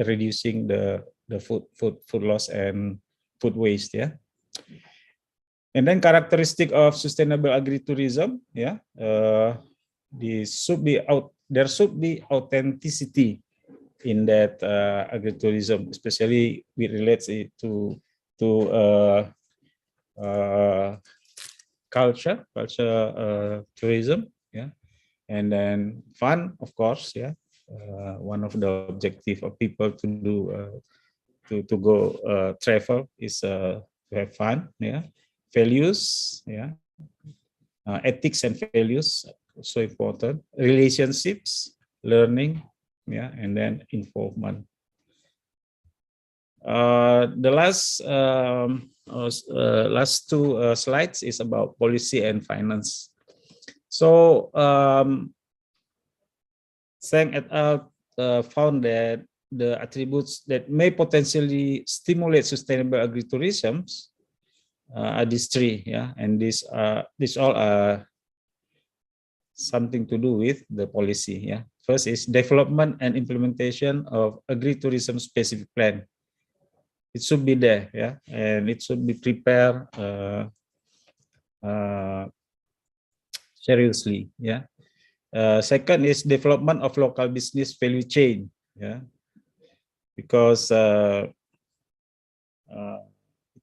reducing the food loss and food waste, yeah. And then characteristic of sustainable agritourism, yeah, there should be authenticity in that agritourism, especially we relates it to culture tourism, yeah. And then fun, of course, yeah. One of the objective of people to do to go travel is to have fun, yeah. Values, yeah. Ethics and values, so important. Relationships, learning, yeah, and then involvement. The last two slides is about policy and finance. So Sang et al. Found that the attributes that may potentially stimulate sustainable agritourism are these three, yeah, and these all are something to do with the policy, yeah. First is development and implementation of agritourism specific plan. It should be there, yeah, and it should be prepared seriously, yeah. Second is development of local business value chain, yeah, because it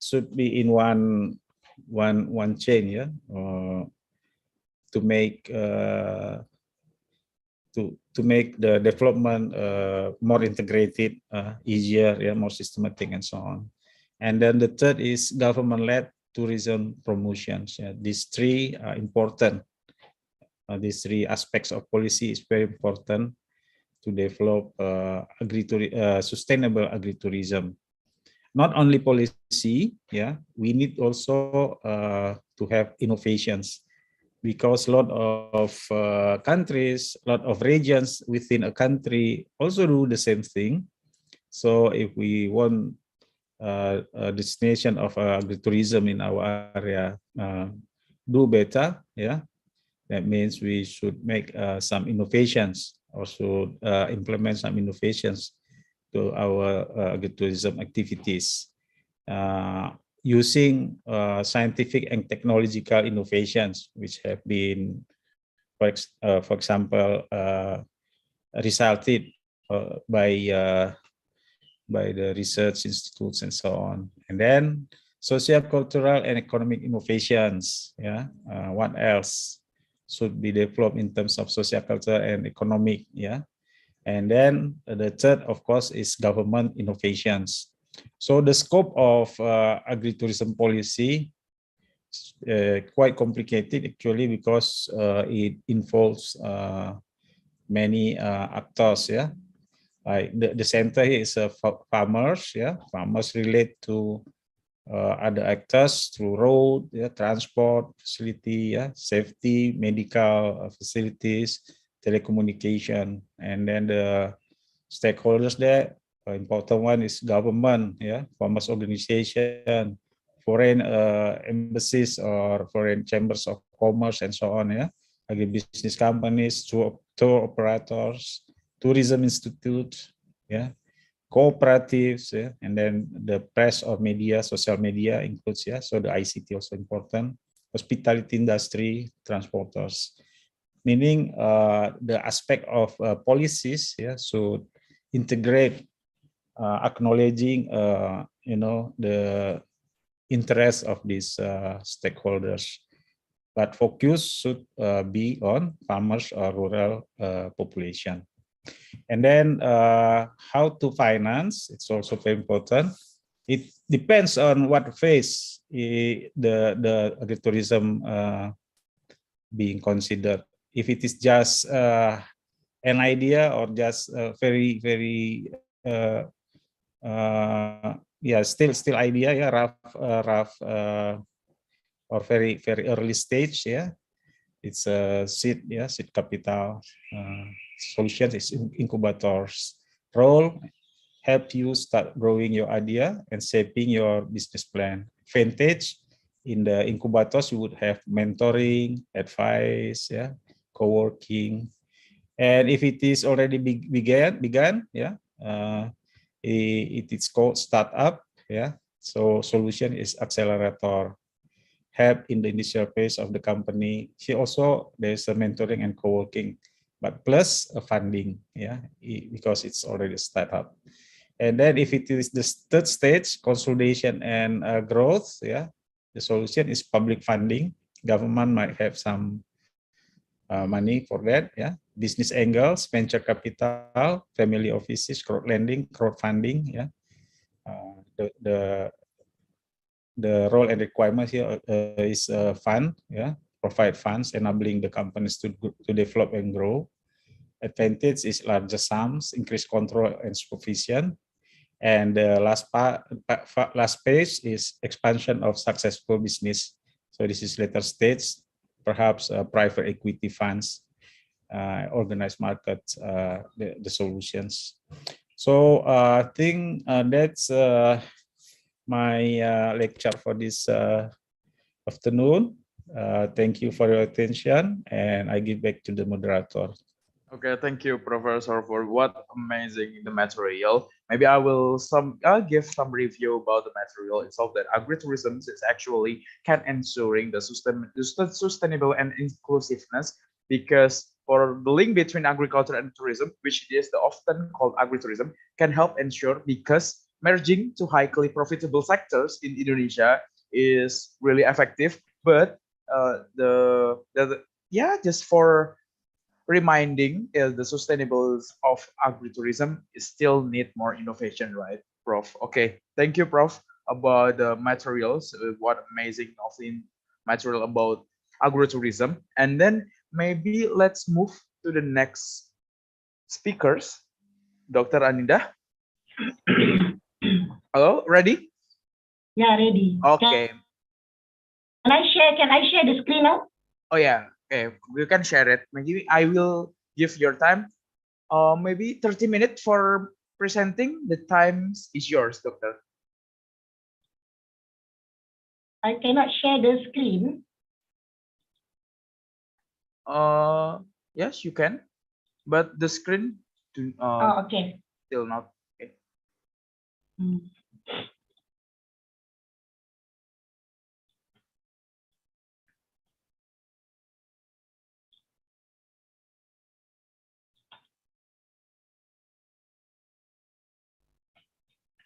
should be in one chain, yeah, to make to make the development more integrated, easier, yeah, more systematic, and so on. And then the third is government-led tourism promotions. Yeah, these three are important. These three aspects of policy is very important to develop sustainable agritourism. Not only policy, yeah, we need also to have innovations, because a lot of countries, a lot of regions within a country also do the same thing. So if we want a destination of agritourism in our area do better, yeah, that means we should make some innovations, or should implement some innovations to our agritourism activities, using scientific and technological innovations, which have been, for example, resulted by the research institutes and so on. And then social, cultural, and economic innovations. Yeah, what else should be developed in terms of social, cultural, and economic? Yeah, and then the third, of course, is government innovations. So the scope of agritourism policy is quite complicated actually, because it involves many actors. Yeah, like the center here is farmers. Yeah, farmers relate to other actors through road, yeah, transport facility, yeah, safety, medical facilities, telecommunication, and then the stakeholders there. Important one is government, yeah, farmers organization, foreign embassies or foreign chambers of commerce, and so on. Yeah, agribusiness companies, tour operators, tourism institute, yeah, cooperatives, yeah, and then the press or media, social media includes, yeah, so the ICT also important, hospitality industry, transporters, meaning the aspect of policies, yeah, so integrate, acknowledging, the interest of these stakeholders, but focus should be on farmers or rural population. And then how to finance, it's also very important. It depends on what phase the agritourism being considered. If it is just an idea, or just very yeah, still idea, yeah, rough or very early stage, yeah, it's a seed, yeah, seed capital. Solutions is incubators. Role, help you start growing your idea and shaping your business plan. Advantage, in the incubators you would have mentoring, advice, yeah, co-working. And if it is already began, yeah, it is called startup, yeah. So solution is accelerator, help in the initial phase of the company. She also, there's a mentoring and co-working, but plus a funding, yeah, because it's already a startup. And then if it is the third stage, consolidation and growth, yeah, the solution is public funding. Government might have some money for that, yeah. Business angles, venture capital, family offices, crowd lending, crowdfunding, yeah. The role and requirement here is fund, yeah, provide funds enabling the companies to develop and grow. Advantage is larger sums, increased control and supervision. And the last page is expansion of successful business. So this is later stage. perhaps private equity funds, organized markets, the solutions. So I think that's my lecture for this afternoon. Thank you for your attention, and I give back to the moderator. Okay, thank you, Professor, for what amazing the material. Maybe I'll give some review about the material itself. That agritourism is actually can ensuring the sustainable and inclusiveness, because for the link between agriculture and tourism, which is the often called agritourism, can help ensure, because merging to highly profitable sectors in Indonesia is really effective. But just for reminding the sustainable of agritourism is still need more innovation, right, Prof? Okay, thank you, Prof, about the materials. What amazing nothing material about agritourism. And then maybe let's move to the next speakers. Dr. Anida. Hello, ready? Yeah, ready. Okay. Can I share the screen now? Oh yeah. Okay, you can share it. Maybe I will give your time. Maybe 30 minutes for presenting. The time is yours, Doctor. I cannot share the screen. Yes, you can, but the screen Okay. still not. Okay.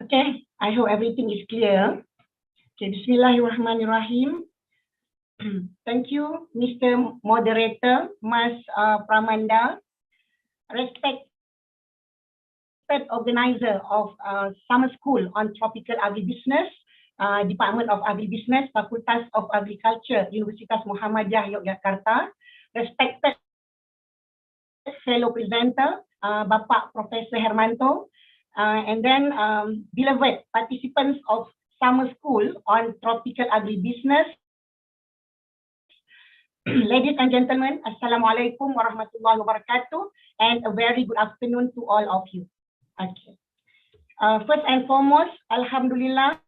Okay, I hope everything is clear. Okay, Bismillahirrahmanirrahim. Thank you, Mr. Moderator, Mas Pramanda, respected organizer of summer school on tropical agribusiness, Department of Agribusiness, Fakultas of Agriculture, Universitas Muhammadiyah Yogyakarta, respected fellow presenter, Bapak Professor Hermanto, and then beloved participants of summer school on tropical agribusiness. Ladies and gentlemen, Assalamualaikum warahmatullahi wabarakatuh, and a very good afternoon to all of you. Okay. First and foremost, Alhamdulillah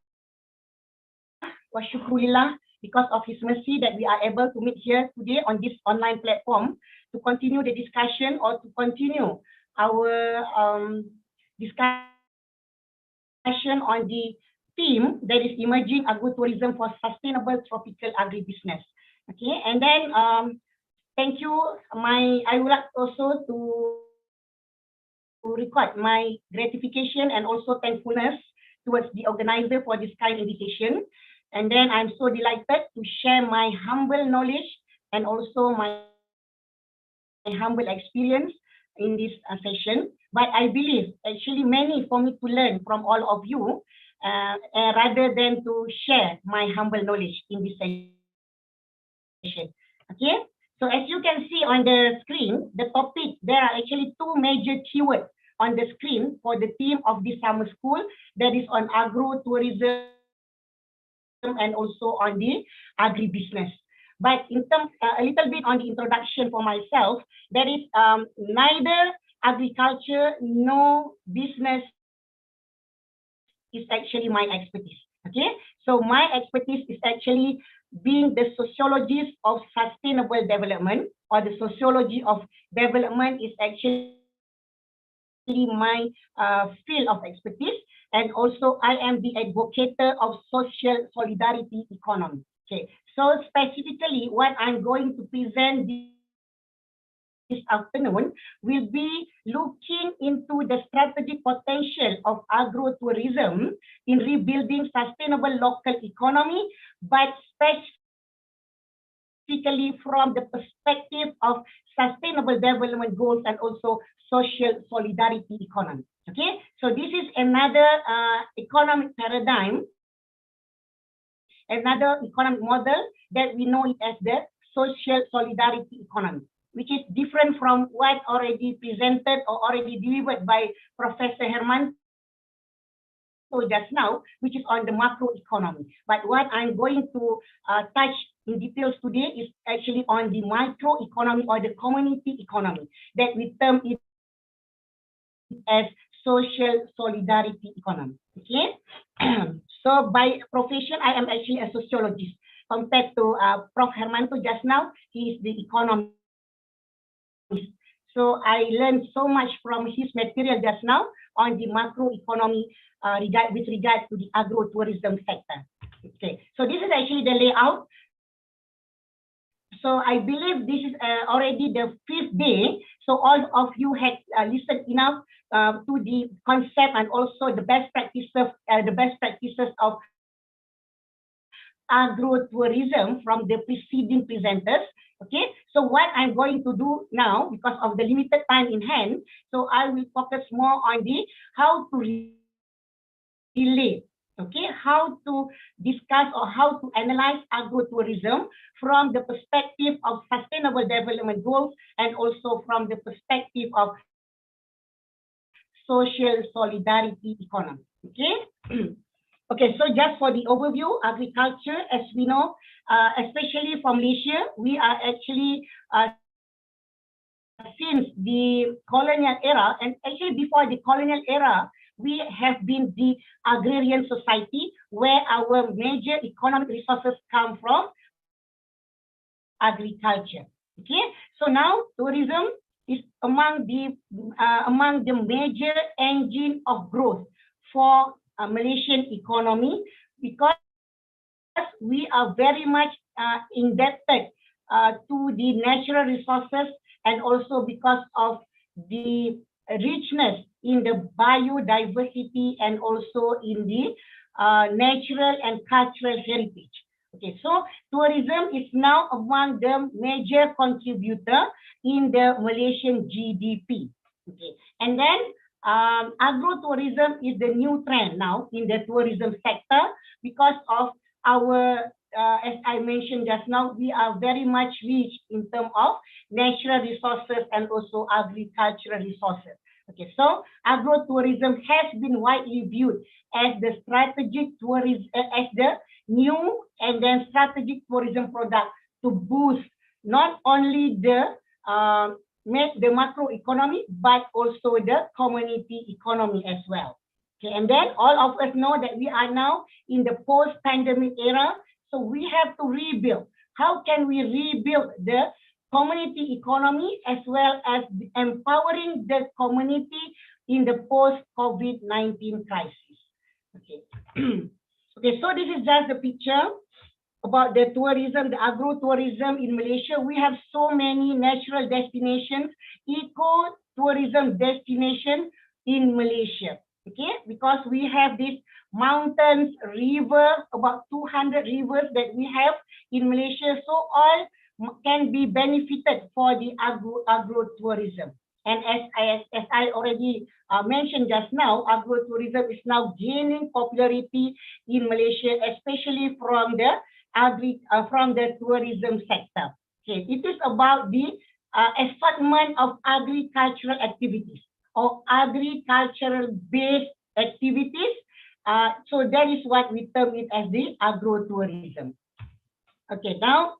wa syukurillah, because of His mercy that we are able to meet here today on this online platform to continue the discussion or to continue our discussion on the theme that is emerging agritourism for sustainable tropical agribusiness. Okay, and then thank you. I would like also to record my gratification and also thankfulness towards the organizer for this kind invitation. And then I'm so delighted to share my humble knowledge and also my humble experience in this session. But I believe actually many for me to learn from all of you rather than to share my humble knowledge in this session. Okay, so as you can see on the screen, the topic, there are actually two major keywords on the screen for the theme of this summer school, that is on agro-tourism and also on the agribusiness. But in terms, a little bit on the introduction for myself, there is neither agriculture nor business is actually my expertise. Okay, so my expertise is actually being the sociologist of sustainable development, or the sociology of development is actually my field of expertise, and also I am the advocator of social solidarity economy. Okay, so specifically what I'm going to present this afternoon will be looking into the strategic potential of agro-tourism in rebuilding sustainable local economy, but specifically from the perspective of sustainable development goals and also social solidarity economy. Okay, so this is another economic paradigm, another economic model that we know it as the social solidarity economy, which is different from what already presented or already delivered by Professor Hermanto just now, which is on the macroeconomy. But what I'm going to touch in details today is actually on the micro economy or the community economy that we term it as social solidarity economy. Okay, so by profession, I am actually a sociologist. Compared to Prof. Hermanto just now, he is the economist. So I learned so much from his material just now on the macro economy with regard to the agro-tourism sector. Okay, so this is actually the layout. So I believe this is already the 5th day. So all of you had listened enough to the concept and also the best practices of agro-tourism from the preceding presenters. Okay, so what I'm going to do now, because of the limited time in hand, so I will focus more on the how to relate, okay, how to discuss or how to analyze agro-tourism from the perspective of sustainable development goals and also from the perspective of social solidarity economy. Okay. Okay, so just for the overview, agriculture, as we know, especially from Malaysia, we are actually, since the colonial era, and actually before the colonial era, we have been the agrarian society where our major economic resources come from agriculture. Okay, so now tourism is among the major engine of growth for Malaysian economy, because we are very much indebted to the natural resources and also because of the richness in the biodiversity and also in the natural and cultural heritage. Okay, so tourism is now among the major contributor in the Malaysian GDP. Okay, and then agro-tourism is the new trend now in the tourism sector because of our, as I mentioned just now, we are very much rich in terms of natural resources and also agricultural resources. Okay, so agro-tourism has been widely viewed as the strategic tourism, as the new and then strategic tourism product to boost not only the macro economy, but also the community economy as well. Okay, and then all of us know that we are now in the post-pandemic era, so we have to rebuild. How can we rebuild the community economy as well as empowering the community in the post-COVID-19 crisis? Okay. Okay, so this is just the picture about the tourism, the agro-tourism in Malaysia. We have so many natural destinations, eco-tourism destination in Malaysia. Okay, because we have these mountains, river, about 200 rivers that we have in Malaysia. So all can be benefited for the agro-tourism. And as I already mentioned just now, agro-tourism is now gaining popularity in Malaysia, especially from the tourism sector. Okay, it is about the assortment of agricultural activities or agricultural-based activities. So that is what we term it as the agro-tourism. Okay, now,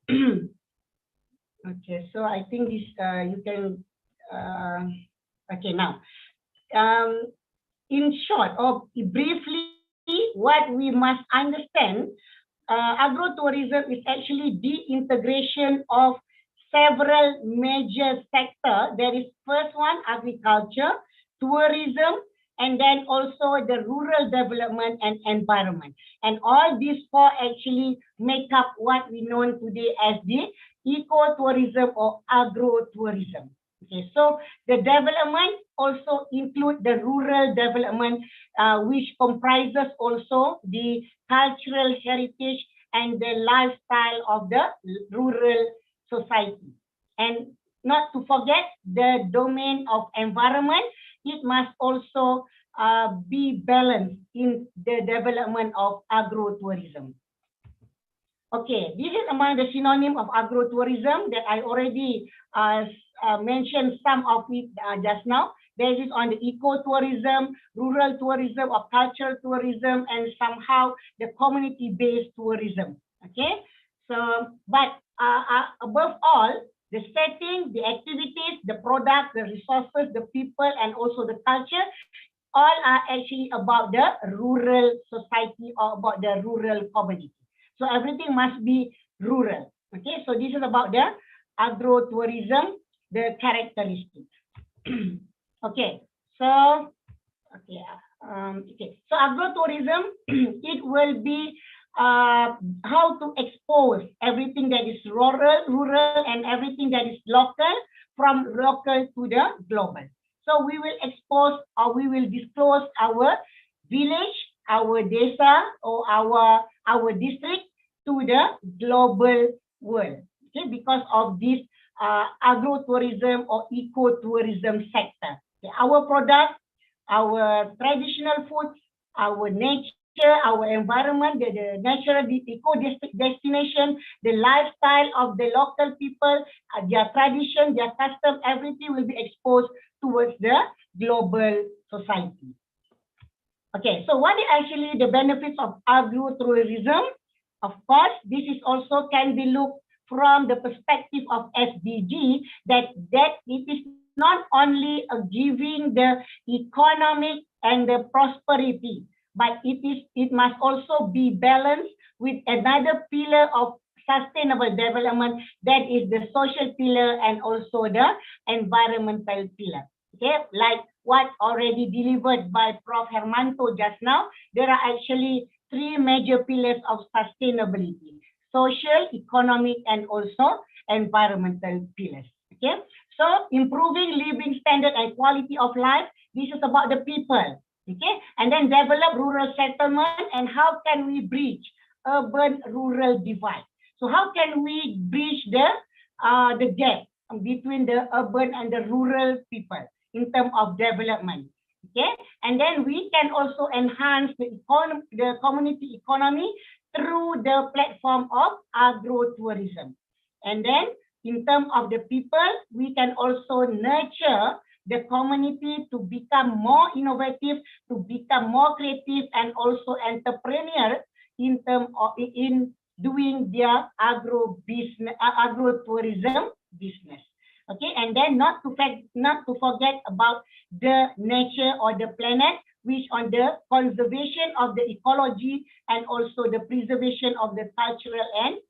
okay, so I think this you can. Okay, now, in short or briefly, what we must understand, agro-tourism is actually the integration of several major sectors. There is first one, agriculture, tourism, and then also the rural development and environment. And all these four actually make up what we know today as the eco-tourism or agro-tourism. Okay, so the development also include the rural development, which comprises also the cultural heritage and the lifestyle of the rural society. And not to forget the domain of environment, it must also be balanced in the development of agro-tourism. Okay, this is among the synonym of agro-tourism that I already mentioned some of it just now. There is on the eco-tourism, rural tourism, or cultural tourism, and somehow the community-based tourism. Okay, So, but above all, the setting, the activities, the product, the resources, the people, and also the culture, all are actually about the rural society or about the rural community. So everything must be rural. Okay, so this is about the agro-tourism, the characteristics. Okay, so okay, so agro-tourism, it will be how to expose everything that is rural, and everything that is local, from local to the global. So we will expose, or we will disclose our village, our desa, or our district to the global world. Okay, because of this agro-tourism or eco-tourism sector. Okay, our product, our traditional foods, our nature, our environment, the natural eco destination, the lifestyle of the local people, their tradition, their custom, everything will be exposed towards the global society. Okay, so what is actually the benefits of agro-tourism? Of course, this is also can be looked from the perspective of SDG, that it is not only giving the economic and the prosperity, but it must also be balanced with another pillar of sustainable development, that is the social pillar and also the environmental pillar. Okay, like what already delivered by Prof. Hermanto just now, there are actually three major pillars of sustainability: social, economic, and also environmental pillars. Okay, so improving living standard and quality of life, this is about the people. Okay, and then develop rural settlement, and how can we bridge urban-rural divide? So how can we bridge the gap between the urban and the rural people in terms of development? Okay, and then we can also enhance the community economy through the platform of agro-tourism. And then in terms of the people, we can also nurture the community to become more innovative, to become more creative, and also entrepreneur in terms of doing their agro-tourism business. Okay, and then not to forget about the nature or the planet, which on the conservation of the ecology and also the preservation of the cultural and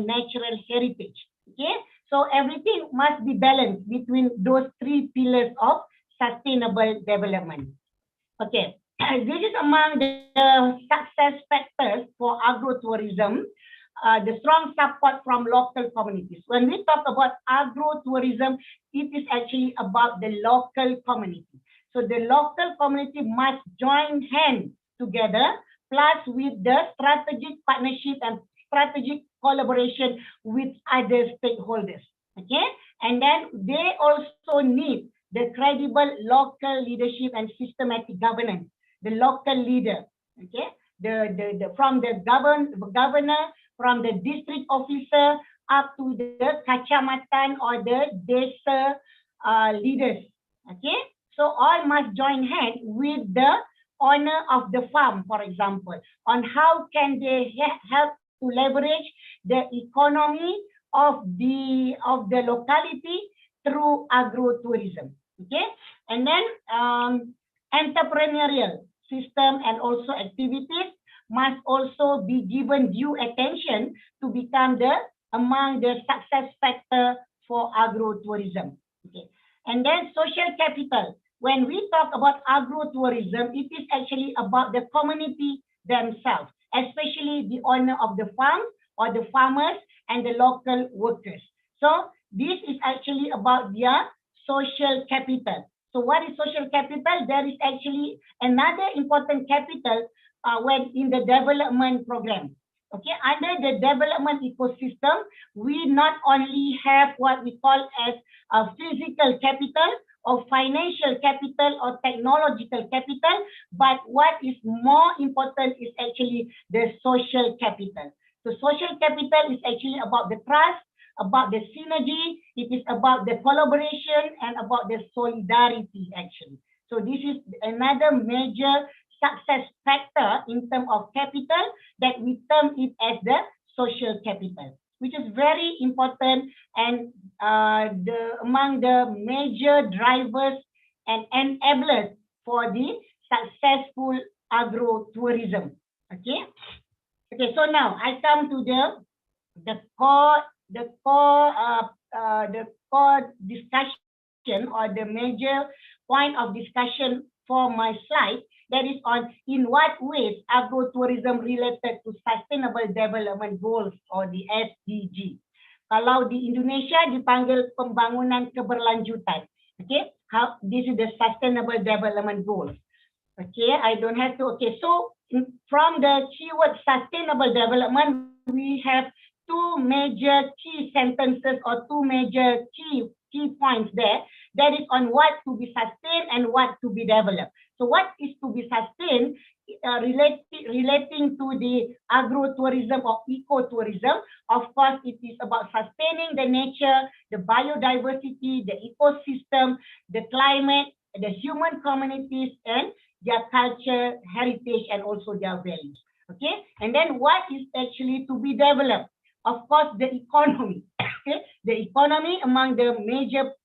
natural heritage. Okay, so everything must be balanced between those three pillars of sustainable development. Okay, this is among the success factors for agro-tourism. The strong support from local communities. When we talk about agro-tourism, it is actually about the local community. So the local community must join hands together, plus with the strategic partnership and strategic collaboration with other stakeholders. Okay, and then they also need the credible local leadership and systematic governance. The local leader, okay, from the governor, from the district officer up to the kacamatan or the desa leaders. Okay, so all must join hands with the owner of the farm, for example, on how can they help to leverage the economy of the locality through agro-tourism. Okay, and then entrepreneurial system and also activities must also be given due attention to become among the success factor for agro-tourism. Okay, and then social capital. When we talk about agro-tourism, it is actually about the community themselves, especially the owner of the farm or the farmers and the local workers. So this is actually about their social capital. So what is social capital? There is actually another important capital when in the development program. Okay, under the development ecosystem, we not only have what we call as a physical capital or financial capital or technological capital, but what is more important is actually the social capital. So social capital is actually about the trust, about the synergy, it is about the collaboration and about the solidarity actually. So this is another major success factor in terms of capital that we term it as the social capital, which is very important and among the major drivers and enablers for the successful agro-tourism. Okay. Okay. So now I come to the core discussion or the major point of discussion for my slide, that is on in what ways agro-tourism related to Sustainable Development Goals or the SDG. Kalau di Indonesia dipanggil pembangunan keberlanjutan. Okay, how this is the Sustainable Development Goals. Okay, I don't have to. Okay, so from the keyword sustainable development, we have two major key sentences or two major key points there. That is on what to be sustained and what to be developed. So what is to be sustained relating to the agro-tourism or eco-tourism? Of course, it is about sustaining the nature, the biodiversity, the ecosystem, the climate, the human communities, and their culture, heritage, and also their values. Okay, and then what is actually to be developed? Of course, the economy. Okay, the economy among the major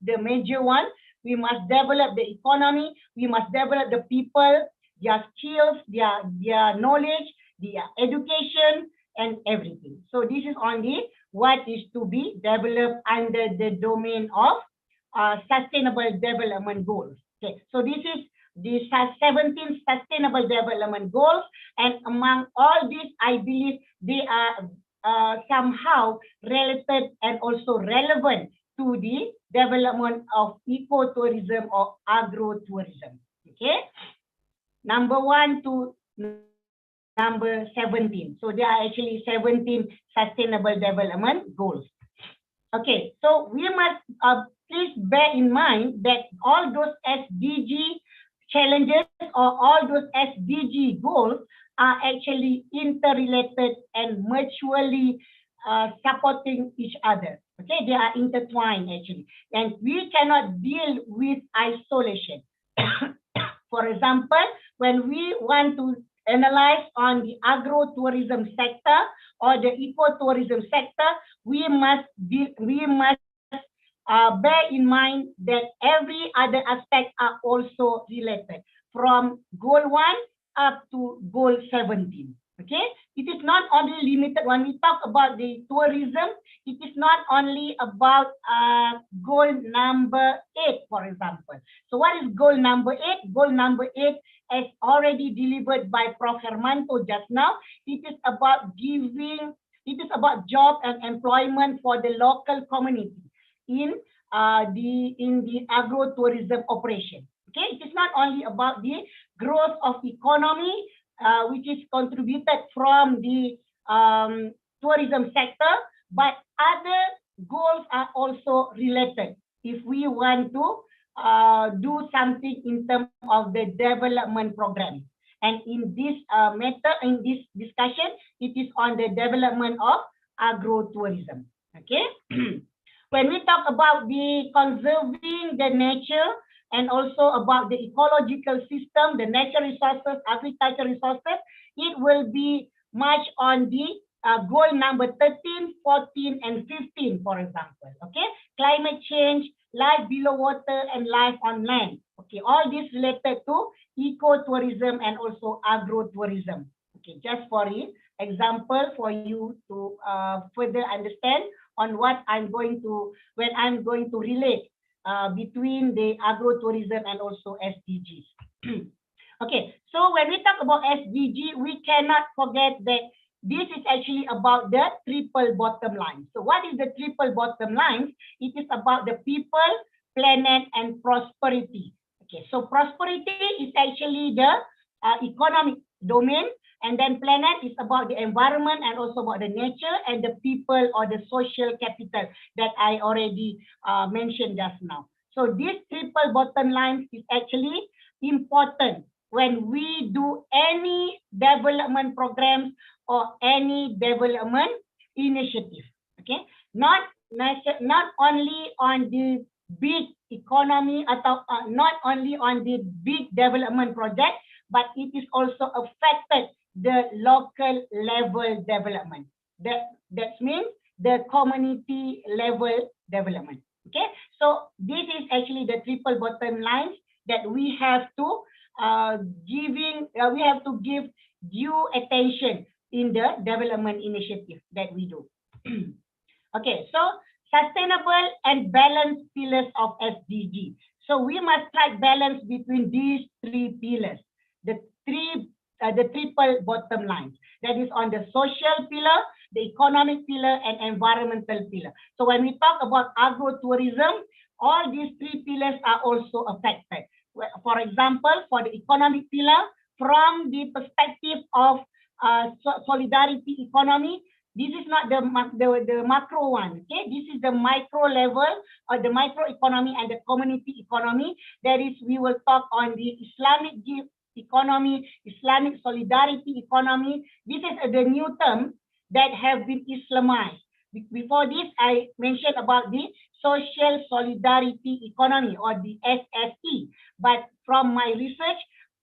one. We must develop the economy. We must develop the people, their skills, their knowledge, their education, and everything. So this is only what is to be developed under the domain of sustainable development goals. Okay, so this is the 17 sustainable development goals, and among all these, I believe they are somehow related and also relevant to the development of eco-tourism or agro-tourism. Okay, number 1 to number 17. So there are actually 17 sustainable development goals. Okay, so we must please bear in mind that all those SDG challenges or all those SDG goals are actually interrelated and mutually supporting each other. Okay, they are intertwined actually, and we cannot deal with isolation. For example, when we want to analyze on the agro-tourism sector or the eco-tourism sector, we must bear in mind that every other aspect are also related, from goal 1 up to goal 17. Okay, it is not only limited when we talk about the tourism. It is not only about goal number 8, for example. So what is goal number 8? Goal number 8, as already delivered by Prof. Hermanto just now, it is about giving. It is about job and employment for the local community in the agro-tourism operation. Okay, it is not only about the growth of economy, which is contributed from the tourism sector, but other goals are also related if we want to do something in terms of the development program. And in this in this discussion, it is on the development of agro-tourism. Okay. When we talk about the conserving the nature and also about the ecological system, the natural resources, agriculture resources, it will be much on the goal number 13, 14, and 15, for example. Okay, climate change, life below water, and life on land. Okay, all this related to eco-tourism and also agro-tourism. Okay, just for example for you to further understand on what I'm going to, when I'm going to relate between the agro-tourism and also SDGs. Okay, so when we talk about SDG, we cannot forget that this is actually about the triple bottom line. So what is the triple bottom line? It is about the people, planet, and prosperity. Okay, so prosperity is actually the economic domain, and then planet is about the environment and also about the nature, and the people or the social capital that I already mentioned just now. So this triple bottom line is actually important when we do any development programs or any development initiative. Okay, not only on the big economy atau not only on the big development project, but it is also affected the local level development. That means the community level development. Okay, so this is actually the triple bottom lines that we have to we have to give due attention in the development initiative that we do. Okay, so sustainable and balanced pillars of SDG. So we must strike balance between these three pillars, the triple bottom lines. That is on the social pillar, the economic pillar, and environmental pillar. So when we talk about agro-tourism, all these three pillars are also affected. For example, for the economic pillar, from the perspective of solidarity economy, this is not the macro one. Okay, this is the micro level or the micro economy and the community economy. That is, we will talk on the Islamic gift economy, Islamic solidarity economy. This is the new term that have been Islamized. Before this, I mentioned about the social solidarity economy or the SSE. But from my research,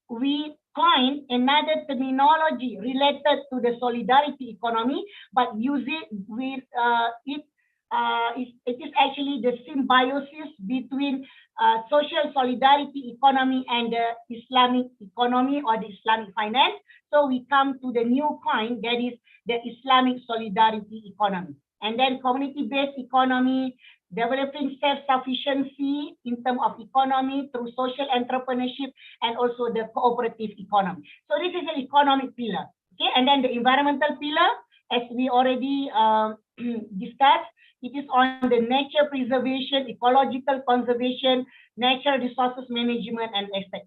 we coined another terminology related to the solidarity economy, but use it with it is actually the symbiosis between social solidarity economy and the Islamic economy or the Islamic finance. So we come to the new coin, that is the Islamic solidarity economy. And then community-based economy, developing self-sufficiency in terms of economy through social entrepreneurship and also the cooperative economy. So this is an economic pillar. Okay, and then the environmental pillar, as we already discussed, it is on the nature preservation, ecological conservation, natural resources management, and etc.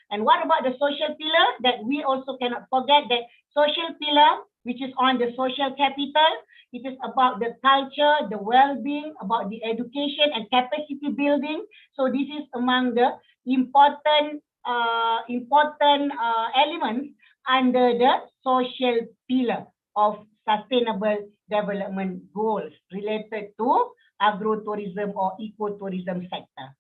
And what about the social pillar? That we also cannot forget that social pillar, which is on the social capital. It is about the culture, the well-being, about the education and capacity building. So this is among the important elements under the social pillar of sustainable development goals related to agro-tourism or eco-tourism sector.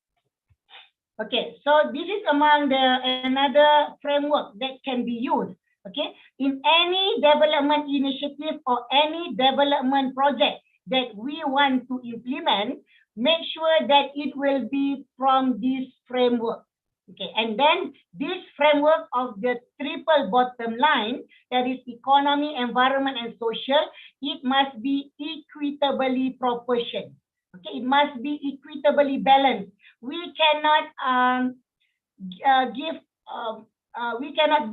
Okay, so this is among the another framework that can be used. Okay, in any development initiative or any development project that we want to implement, make sure that it will be from this framework. Okay, and then this framework of the triple bottom line, that is economy, environment, and social, it must be equitably proportioned. Okay, it must be equitably balanced. We cannot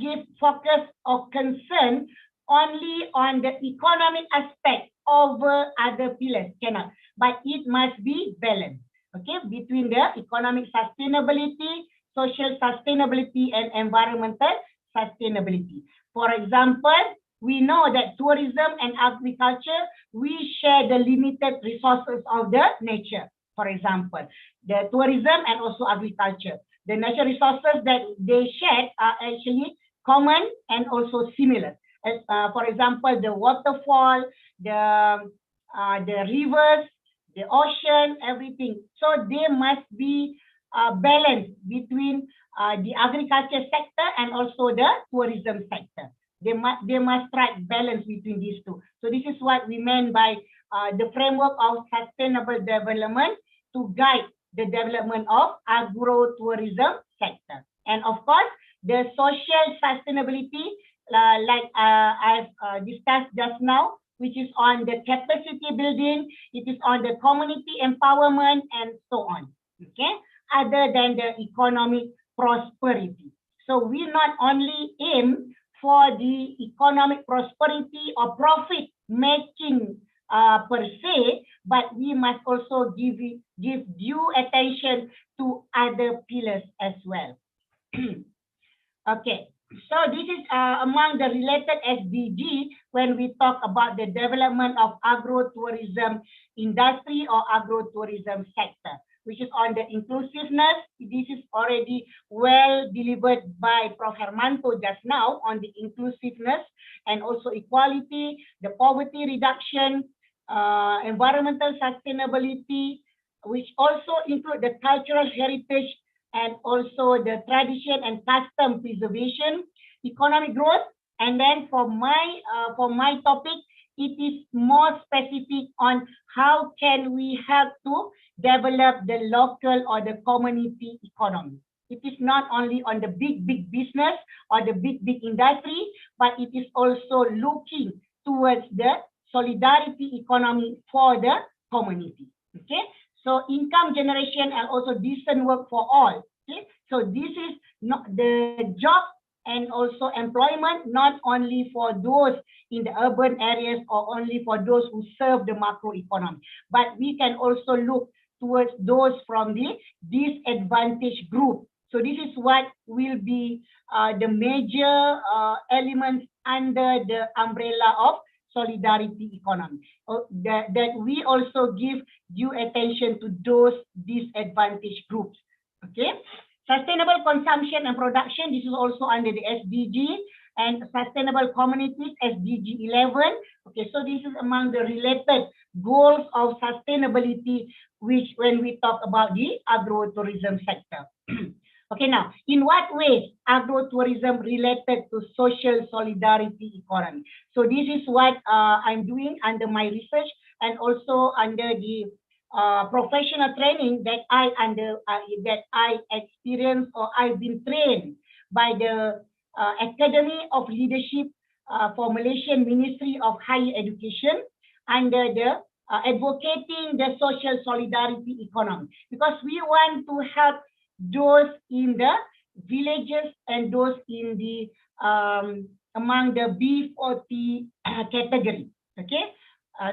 give focus or concern only on the economic aspect over other pillars, cannot. But it must be balanced, okay, between the economic sustainability, social sustainability, and environmental sustainability. For example, we know that tourism and agriculture, we share the limited resources of the nature. For example, the tourism and also agriculture. The natural resources that they share are actually common and also similar. As, for example, the waterfall, the rivers, the ocean, everything. So they must be balanced between the agriculture sector and also the tourism sector. They must strike balance between these two. So this is what we meant by the framework of sustainable development to guide the development of agro-tourism sector. And of course, the social sustainability, like I've discussed just now, which is on the capacity building, it is on the community empowerment, and so on, okay? Other than the economic prosperity. So we not only aim for the economic prosperity or profit making per se, but we must also give due attention to other pillars as well. Okay, so this is among the related SDG when we talk about the development of agro-tourism industry or agro-tourism sector, which is on the inclusiveness. This is already well delivered by Prof. Hermanto just now on the inclusiveness and also equality, the poverty reduction, environmental sustainability, which also include the cultural heritage and also the tradition and custom preservation, economic growth, and then for my topic, it is more specific on how can we help to develop the local or the community economy. It is not only on the big business or the big industry, but it is also looking towards the solidarity economy for the community. Okay, so income generation and also decent work for all. Okay, so this is not the job and also employment, not only for those in the urban areas or only for those who serve the macro economy, but we can also look towards those from the disadvantaged group. So this is what will be the major elements under the umbrella of solidarity economy. That we also give due attention to those disadvantaged groups. Okay. Sustainable consumption and production, this is also under the SDG, and sustainable communities, SDG 11. Okay, so this is among the related goals of sustainability, which when we talk about the agro-tourism sector. Okay, now, in what ways agro-tourism related to social solidarity economy? So this is what I'm doing under my research and also under the professional training that I experienced or I've been trained by the Academy of Leadership for Malaysian Ministry of Higher Education under the advocating the social solidarity economy, because we want to help those in the villages and those in the among the B40 category. Okay.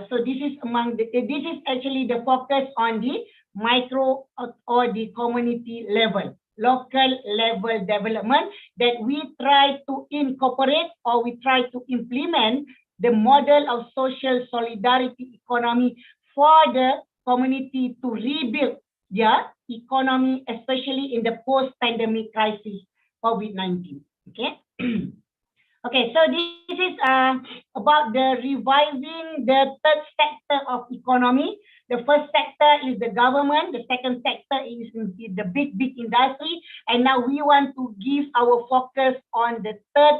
So this is this is actually the focus on the micro or the community level, local level development, that we try to incorporate or we try to implement the model of social solidarity economy for the community to rebuild their economy, especially in the post-pandemic crisis, COVID-19. Okay. Okay, so this is about the reviving the third sector of economy. The first sector is the government. The second sector is the big industry. And now we want to give our focus on the third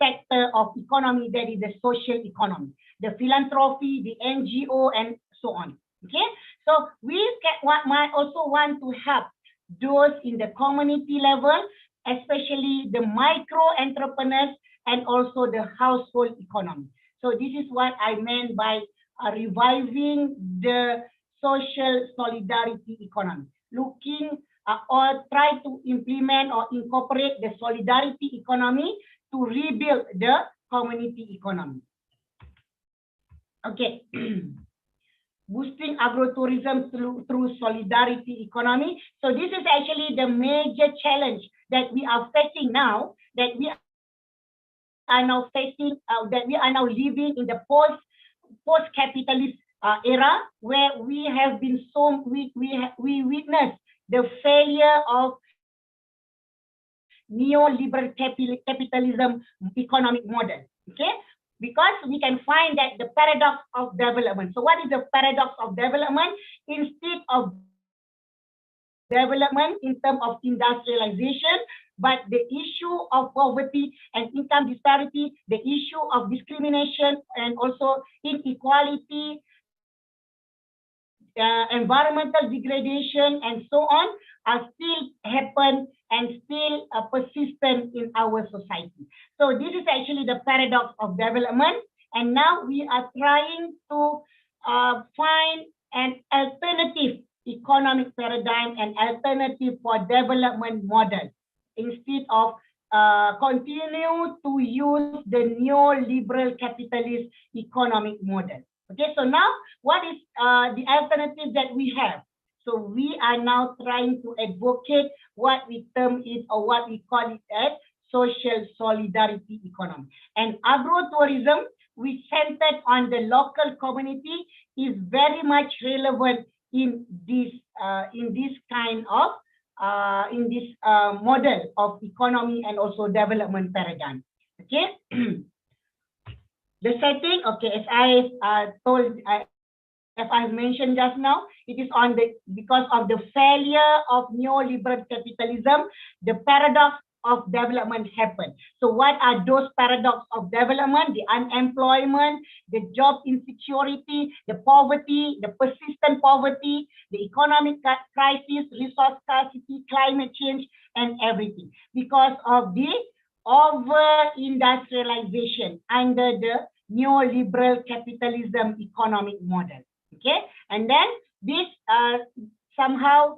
sector of economy, that is the social economy, the philanthropy, the NGO, and so on. Okay, so we might also want to help those in the community level, especially the micro entrepreneurs and also the household economy. So this is what I meant by reviving the social solidarity economy, looking or try to implement or incorporate the solidarity economy to rebuild the community economy. Okay. Boosting agro-tourism through solidarity economy. So this is actually the major challenge that we are facing now, that we are now facing, that we are now living in the post-capitalist era, where we have been we witnessed the failure of neoliberal capitalism economic model. Okay, because we can find that the paradox of development. So what is the paradox of development? Instead of development in terms of industrialization, but the issue of poverty and income disparity, the issue of discrimination and also inequality, environmental degradation, and so on, are still happen and still persistent in our society. So this is actually the paradox of development. And now we are trying to find an alternative economic paradigm and alternative for development model, instead of continue to use the neoliberal capitalist economic model. Okay, so now what is the alternative that we have? So we are now trying to advocate what we term it, or what we call it as social solidarity economy. And agro-tourism, which centered on the local community, is very much relevant in this kind of model of economy and also development paradigm. Okay. The setting, okay, as I as I've mentioned just now, it is on because of the failure of neoliberal capitalism, the paradox of development happen. So what are those paradoxes of development? The unemployment, the job insecurity, the poverty, the persistent poverty, the economic crisis, resource scarcity, climate change, and everything. Because of the over-industrialization under the neoliberal capitalism economic model. Okay, and then this somehow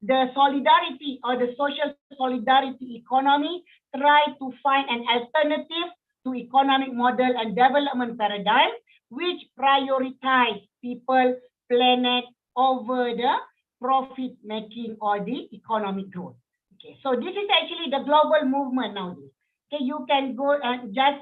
the solidarity or the social solidarity economy try to find an alternative to economic model and development paradigm which prioritize people, planet over the profit making or the economic growth. Okay, so this is actually the global movement nowadays. Okay, you can go and just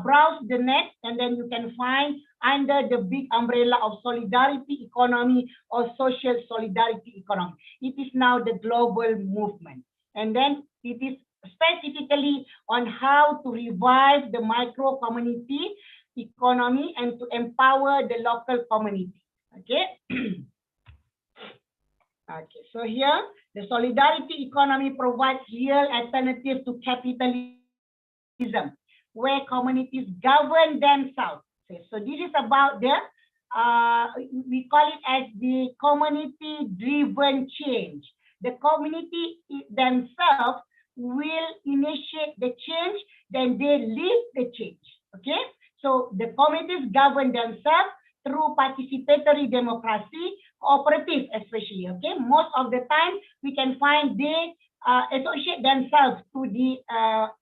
browse the net and then you can find under the big umbrella of solidarity economy or social solidarity economy. It is now the global movement. And then it is specifically on how to revive the micro community economy and to empower the local community. Okay. Okay, so here the solidarity economy provides real alternative to capitalism, where communities govern themselves. Okay, so this is about the, we call it as the community-driven change. The community themselves will initiate the change, then they lead the change. Okay, so the communities govern themselves through participatory democracy, cooperative especially. Okay, most of the time we can find they associate themselves to the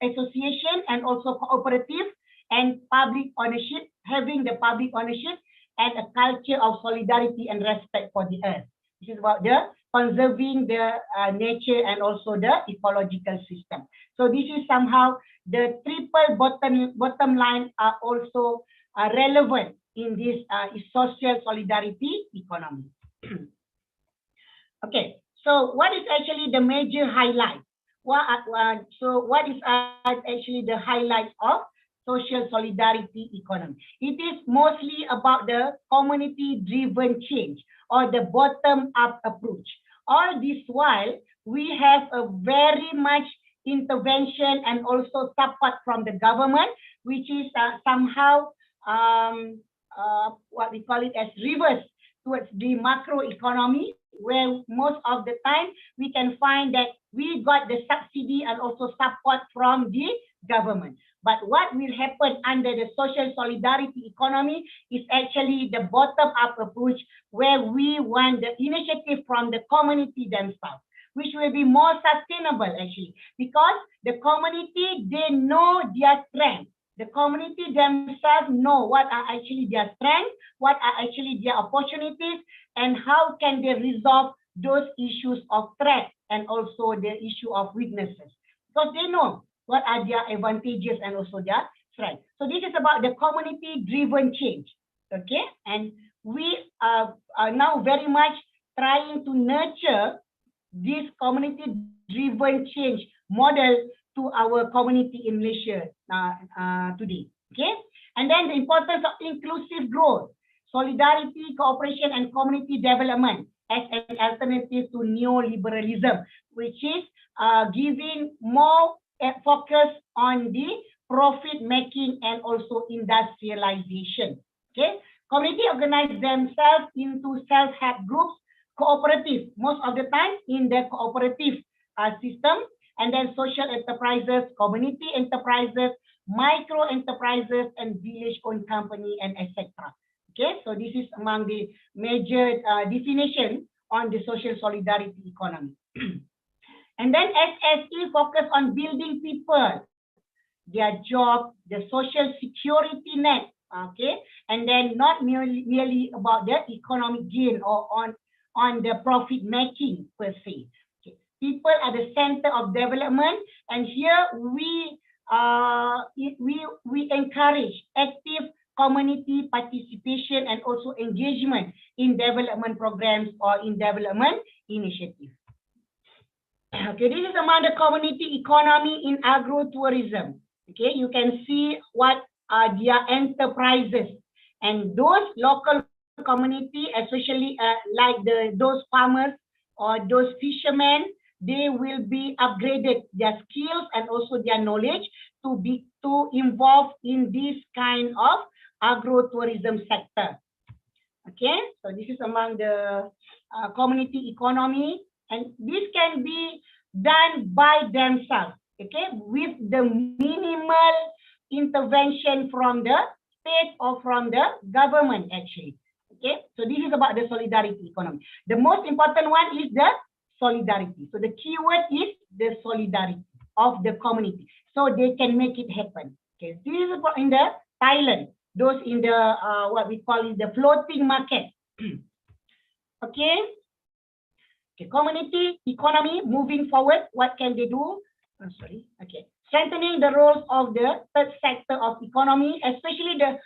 association and also cooperative and public ownership, having the public ownership and a culture of solidarity and respect for the earth. This is about the conserving the nature and also the ecological system. So this is somehow the triple bottom line are also relevant in this social solidarity economy. Okay. So what is actually the major highlight? So what is actually the highlight of social solidarity economy? It is mostly about the community-driven change or the bottom-up approach. All this while, we have a very much intervention and also support from the government, which is somehow what we call it as reverse towards the macro economy, where most of the time we can find that we got the subsidy and also support from the government. But what will happen under the social solidarity economy is actually the bottom-up approach, where we want the initiative from the community themselves, which will be more sustainable actually, because the community, they know their strength. The community themselves know what are actually their strengths, what are actually their opportunities, and how can they resolve those issues of threat and also the issue of weaknesses. Because they know what are their advantages and also their strengths. So this is about the community-driven change, okay? And we are now very much trying to nurture this community-driven change model to our community in Malaysia today, okay? And then the importance of inclusive growth, solidarity, cooperation, and community development as an alternative to neoliberalism, which is giving more focus on the profit making and also industrialization, okay? Community organize themselves into self-help groups, cooperative, most of the time in the cooperative system, and then social enterprises, community enterprises, micro enterprises, and village-owned company, and etc. Okay, so this is among the major definition on the social solidarity economy. And then SSE focus on building people, their job, the social security net, okay, and then not merely about the economic gain or on the profit making per se. People are the center of development, and here we encourage active community participation and also engagement in development programs or in development initiatives. Okay, this is among the community economy in agro-tourism. Okay, you can see what are their enterprises, and those local community, especially like those farmers or those fishermen, they will be upgraded their skills and also their knowledge to involve in this kind of agro-tourism sector. Okay, so this is among the community economy, and this can be done by themselves, okay, with the minimal intervention from the state or from the government actually. Okay, so this is about the solidarity economy. The most important one is the solidarity. So the key word is the solidarity of the community, so they can make it happen. Okay, this is in the Thailand. Those in the what we call is the floating market. Okay. Okay, community economy moving forward, what can they do? Oh, sorry. Okay, strengthening the roles of the third sector of economy, especially the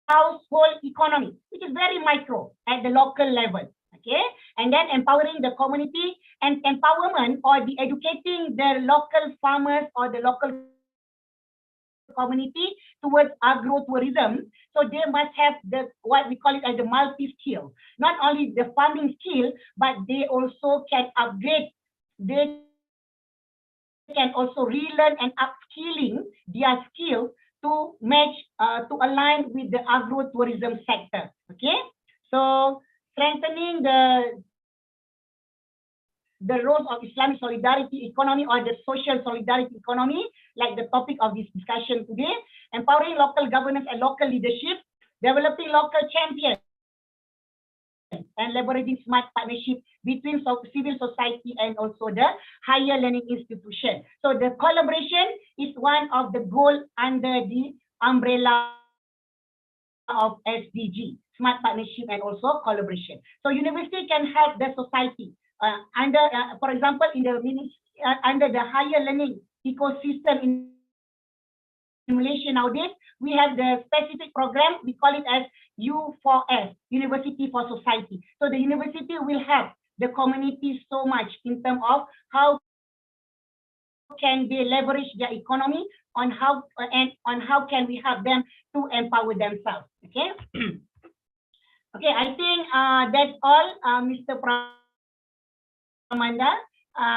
household economy, which is very micro at the local level. Okay, and then empowering the community, and empowerment or the educating the local farmers or the local community towards agro-tourism. So they must have the what we call it as the multi-skill, not only the farming skill, but they also can upgrade. They can also relearn and upskilling their skills to match, to align with the agro-tourism sector. Okay, so strengthening the roles of Islamic solidarity economy or the social solidarity economy, like the topic of this discussion today, empowering local governance and local leadership, developing local champions, and leveraging smart partnership between civil society and also the higher learning institution. So the collaboration is one of the goals under the umbrella of SDG, smart partnership and also collaboration. So university can help the society under, for example, in the under the higher learning ecosystem in Malaysia nowadays, we have the specific program, we call it as U4S, University for Society. So the university will help the community so much in terms of how can they leverage their economy, on how and on how can we help them to empower themselves. Okay. Okay, I think that's all, Mr. Pramanda.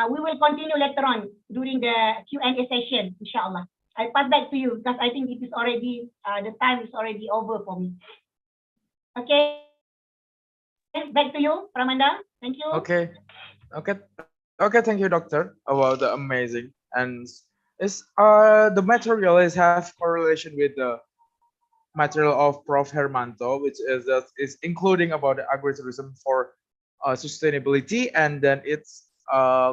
We will continue later on during the Q&A session, inshallah. I pass back to you because I think it is already, the time is already over for me. Okay, back to you, Pramanda. Thank you. Okay. Okay, thank you, Doctor. About the amazing, and is the material have correlation with the material of Prof. Hermanto, which is including about the agritourism for sustainability, and then it's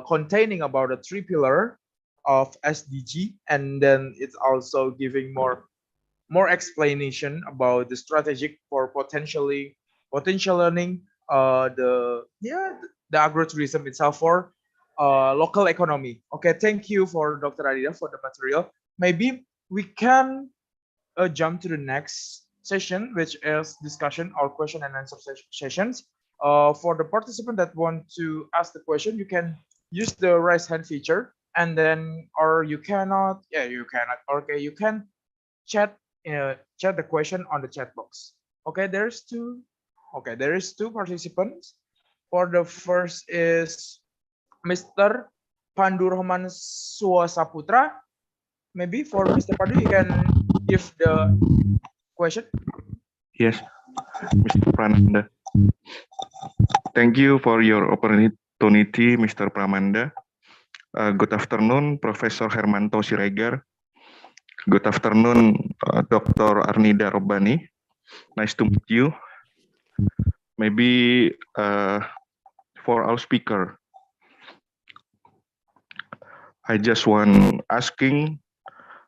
containing about the 3 pillar of SDG, and then it's also giving more explanation about the strategic for potential learning the agritourism itself for local economy. Okay, thank you for Dr. Adida for the material. Maybe we can jump to the next session, which is discussion or question and answer sessions. For the participant that want to ask the question, you can use the raise hand feature, and then or you cannot. Yeah, you cannot. Okay, you can chat the question on the chat box. Okay, there is two participants. For the first is Mr. Pandu Rohman Suwasaputra. Maybe for Mr. Pandu, you can give the question. Yes, Mr. Pramanda. Thank you for your opportunity, Mr. Pramanda. Good afternoon, Professor Hermanto Siregar. Good afternoon, Dr. Arnida Robbani. Nice to meet you. Maybe for our speaker, I just want asking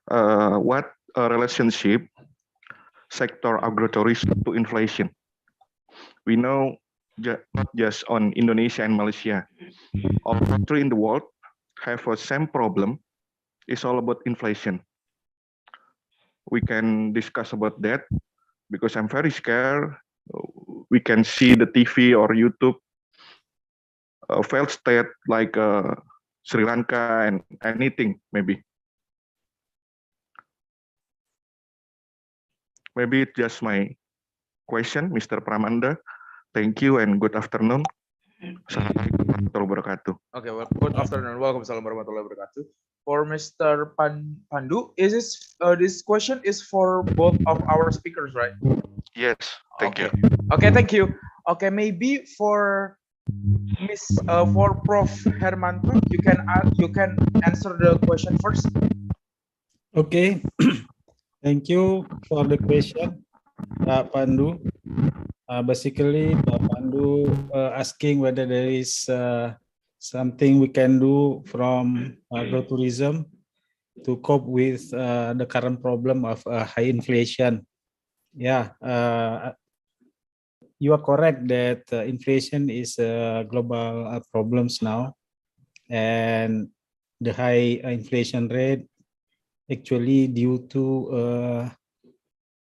what relationship sector agritourism to inflation. We know not just on Indonesia and Malaysia, all countries in the world have the same problem. It's all about inflation. We can discuss about that because I'm very scared. We can see the TV or YouTube failed state like Sri Lanka and anything maybe. Maybe it's just my question, Mr. Pramanda. Thank you and good afternoon. Assalamualaikum warahmatullahi wabarakatuh. Okay, well, good afternoon. Welcome, salam warahmatullahi wabarakatuh. For Mr. Pandu, this question is for both of our speakers, right? Yes, thank Okay. you. Okay, thank you. Okay, maybe for for Prof. Hermanto, you can answer the question first. Okay, thank you for the question, Pak Pandu. Basically, Pak Pandu asking whether there is something we can do from agro-tourism to cope with the current problem of high inflation. Yeah, you are correct that inflation is a global problems now, and the high inflation rate actually due to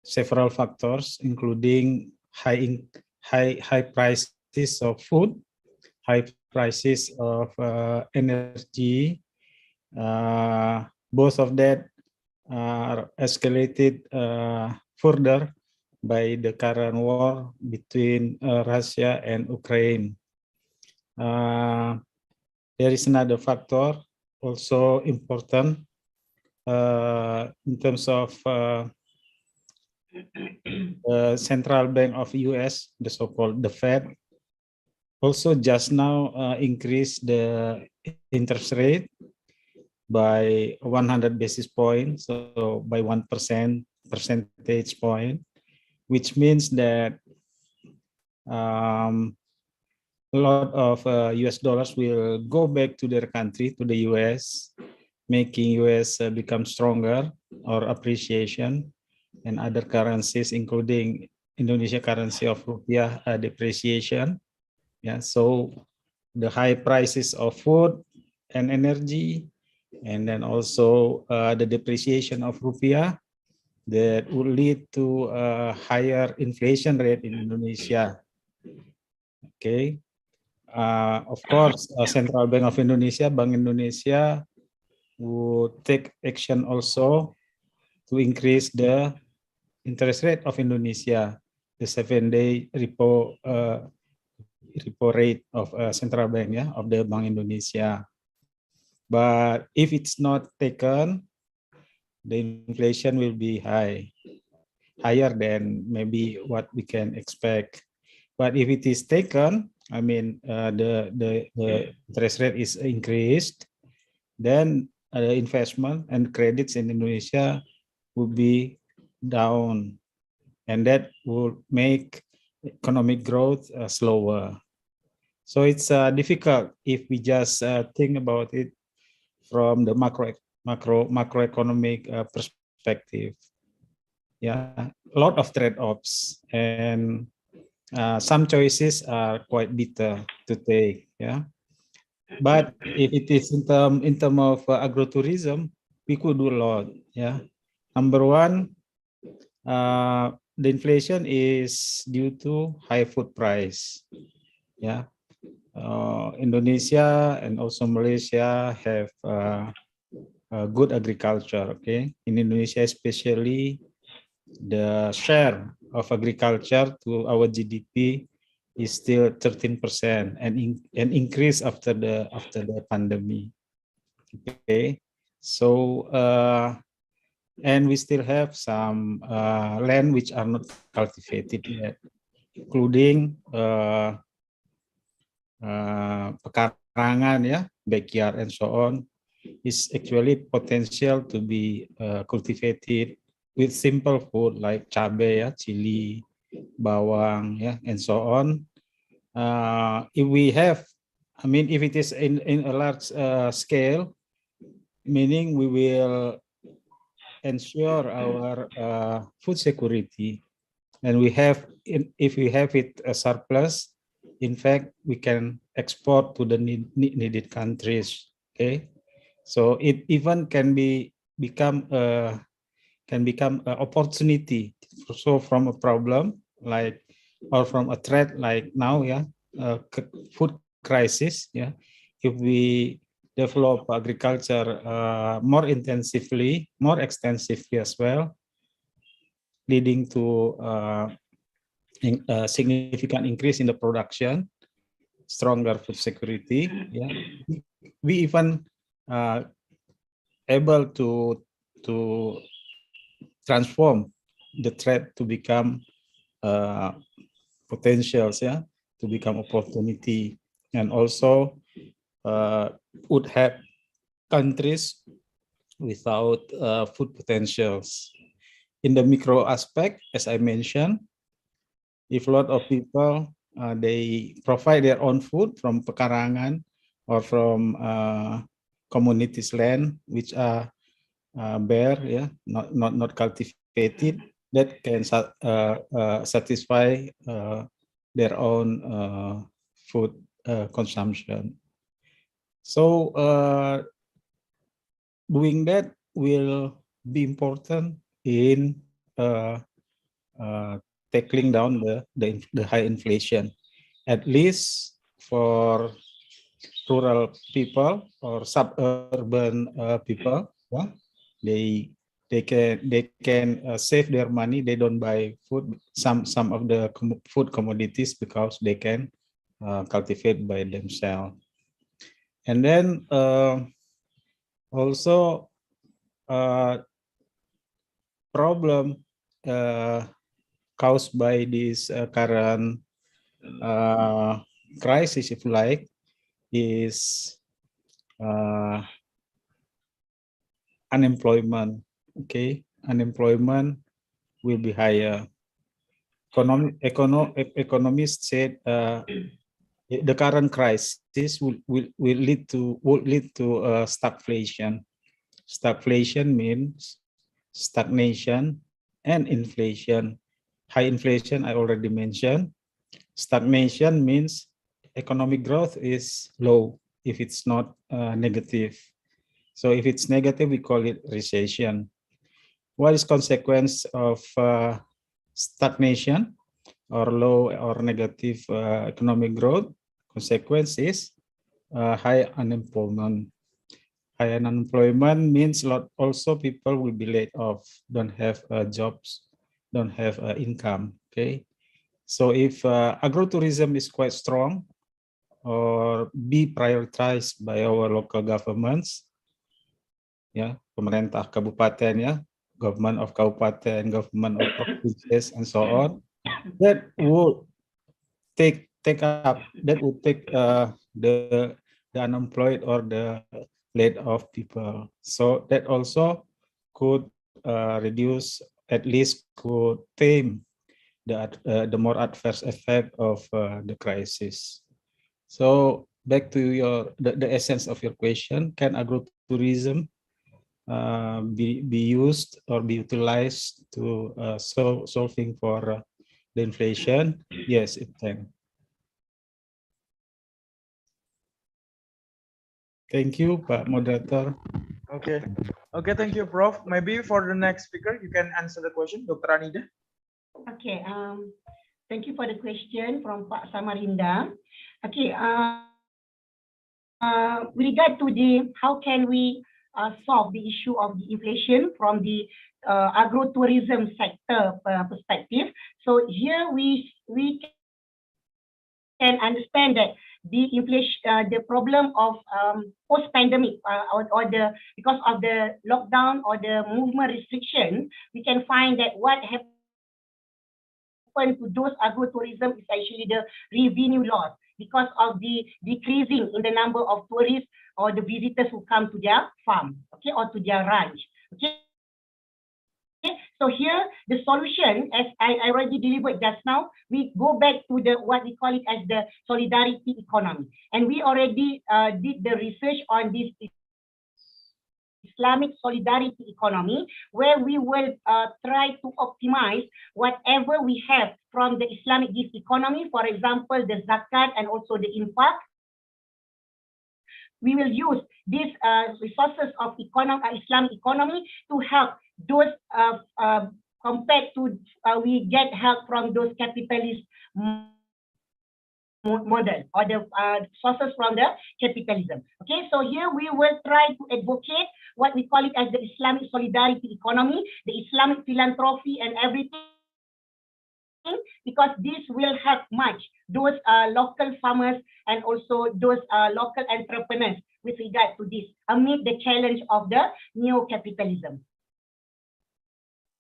several factors, including high prices of food, high prices of energy. Both of that are escalated further by the current war between Russia and Ukraine. There is another factor also important in terms of the central bank of US, the so-called the Fed, also just now increased the interest rate by 100 basis points, so by 1% percentage point, which means that a lot of US dollars will go back to their country, to the US, making US become stronger or appreciation, and other currencies, including Indonesia currency of rupiah depreciation. Yeah, so the high prices of food and energy, and then also the depreciation of rupiah, that would lead to a higher inflation rate in Indonesia. Okay, of course, Central Bank of Indonesia, Bank Indonesia, would take action also to increase the interest rate of Indonesia, the 7-day repo rate of central bank, yeah, of the Bank Indonesia. But if it's not taken, the inflation will be higher than maybe what we can expect. But if it is taken, I mean, the interest rate is increased, then investment and credits in Indonesia will be down, and that will make economic growth slower. So it's difficult if we just think about it from the macroeconomic perspective. Yeah, a lot of trade-offs, and some choices are quite bitter to take. Yeah, but if it is in term of agrotourism, we could do a lot. Yeah, number one, the inflation is due to high food price. Yeah, Indonesia and also Malaysia have good agriculture. Okay, in Indonesia especially, the share of agriculture to our GDP is still 13% and increase after the pandemic. Okay, so and we still have some land which are not cultivated yet, including pekarangan, ya, backyard and so on, is actually potential to be cultivated with simple food like cabai, ya, chili, bawang, ya, and so on. If we have, I mean, if it is in a large scale, meaning we will ensure our food security, and we have, if we have it a surplus, in fact, we can export to the needed countries. Okay, so it even can become an opportunity. So from a problem like, or from a threat like now, yeah, food crisis, yeah, if we develop agriculture more intensively, more extensively as well, leading to a significant increase in the production, stronger food security. Yeah, we even able to transform the threat to become potentials, yeah, to become opportunity, and also would have countries without food potentials. In the micro aspect, as I mentioned, if a lot of people they provide their own food from pekarangan or from communities land which are bare, yeah, not cultivated, that can satisfy their own food consumption. So doing that will be important in tackling down the high inflation, at least for rural people or suburban people. Yeah, they can save their money. They don't buy food, some of the food commodities, because they can cultivate by themselves. And then also problem caused by this current crisis, if you like, is unemployment. Okay, unemployment will be higher. Economists said the current crisis will lead to stagflation. Stagflation means stagnation and inflation. High inflation, I already mentioned. Stagnation means economic growth is low if it's not negative. So if it's negative, we call it recession. What is consequence of stagnation or low or negative economic growth? Consequence is high unemployment. High unemployment means also people will be laid off, don't have jobs, don't have income. Okay, so if agrotourism is quite strong or be prioritized by our local governments, ya, pemerintah kabupaten, ya, government of kabupaten, government of provinces, and so on, that would take the unemployed or the laid off people. So that also could reduce, at least could tame the more adverse effect of the crisis. So back to the essence of your question: can agrotourism be used or be utilized to solving for the inflation? Yes, it can. Thank you, Pak Moderator. Okay. Okay, thank you, Prof. Maybe for the next speaker, you can answer the question, Dr. Anida. Okay. Thank you for the question from Pak Samarinda. Okay. With regard to the how can we solve the issue of the inflation from the agrotourism sector perspective. So here we can understand that the inflation, the problem of post-pandemic or the because of the lockdown or the movement restriction, we can find that what happened to those agrotourism is actually the revenue loss because of the decreasing in the number of tourists or the visitors who come to their farm, okay, or to their ranch. Okay. So here the solution, as I already delivered just now, we go back to the what we call it as the solidarity economy, and we already did the research on this Islamic solidarity economy, where we will try to optimize whatever we have from the Islamic gift economy, for example, the zakat and also the infaq. We will use these resources of Islamic economy to help those compared to we get help from those capitalist model or the sources from the capitalism. Okay, so here we will try to advocate what we call it as the Islamic solidarity economy, the Islamic philanthropy and everything, because this will help much those local farmers and also those local entrepreneurs with regard to this amid the challenge of the neo-capitalism.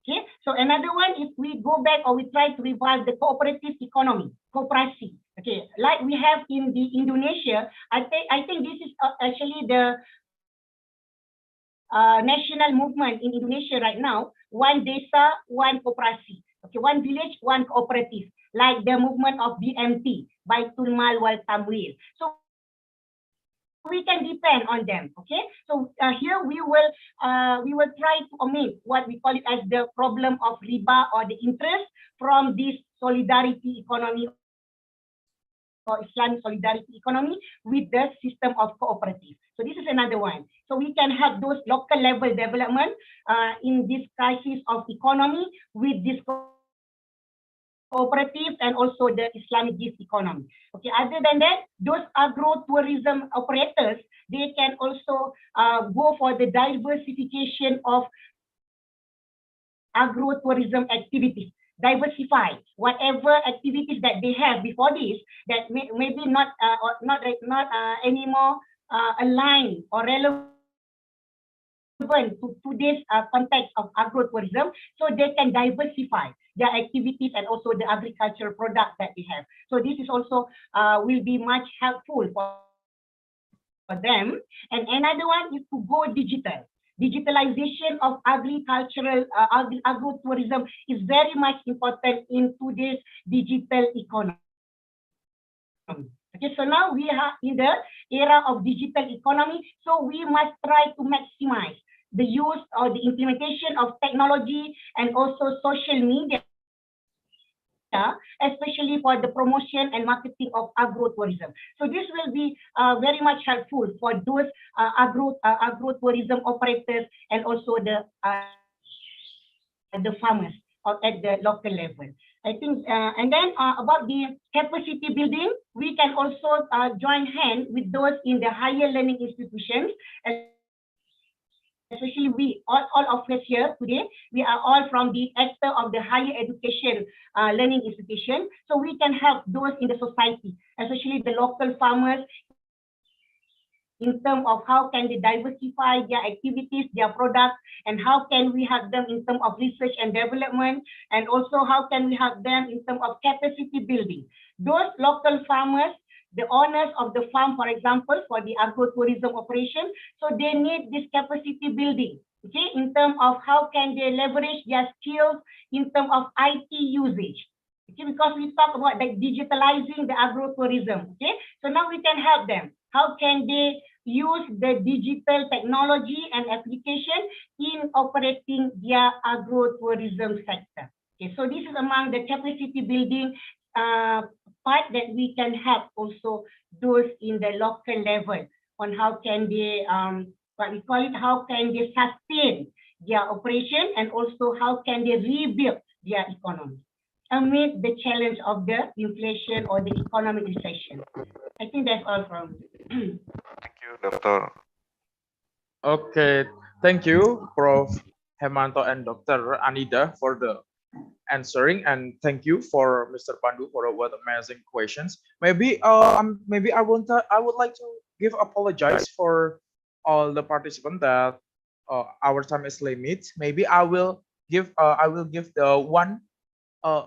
Okay, so another one, if we go back or we try to revive the cooperative economy, kooperasi. Okay, like we have in the Indonesia, I think this is actually the national movement in Indonesia right now. One desa, one kooperasi. Okay, one village, one cooperative, like the movement of BMT, Baitul Mal wal Tamwil. So we can depend on them. Okay, so here we will try to omit what we call it as the problem of riba or the interest from this solidarity economy or Islamic solidarity economy with the system of cooperative. So this is another one. So we can have those local level development in this crisis of economy with this cooperative and also the Islamic gift economy. Okay, other than that, those agro-tourism operators, they can also go for the diversification of agro-tourism activities. Diversify whatever activities that they have before this that maybe not anymore aligned or relevant to today's context of agro-tourism, so they can diversify their activities and also the agricultural product that they have. So this is also will be much helpful for them. And another one is to go digital. Digitalization of agricultural agro-tourism is very much important in today's digital economy. Okay, so now we are in the era of digital economy, so we must try to maximize the use or the implementation of technology and also social media, especially for the promotion and marketing of agro-tourism. So this will be very much helpful for those agro-tourism operators and also the farmers at the local level. I think, and then about the capacity building, we can also join hands with those in the higher learning institutions. Especially we, all of us here today, we are all from the sector of the higher education learning institution. So we can help those in the society, especially the local farmers, in terms of how can they diversify their activities, their products, and how can we help them in terms of research and development, and also how can we help them in terms of capacity building. Those local farmers, the owners of the farm, for example, for the agro-tourism operation, so they need this capacity building, okay, in terms of how can they leverage their skills in terms of IT usage, okay, because we talk about like digitalizing the agro-tourism, okay, so now we can help them. How can they use the digital technology and application in operating their agro-tourism sector? Okay, so this is among the capacity building part that we can help also those in the local level on how can they, what we call it, how can they sustain their operation and also how can they rebuild their economy amid the challenge of the inflation or the economic recession. I think that's all from me. Thank you, Dr. Okay, thank you, Prof. Hermanto and Dr. Anida for the answering, and thank you for Mr. Pandu for what amazing questions. Maybe I would like to give apologize for all the participants that our time is limit. Maybe I will give the one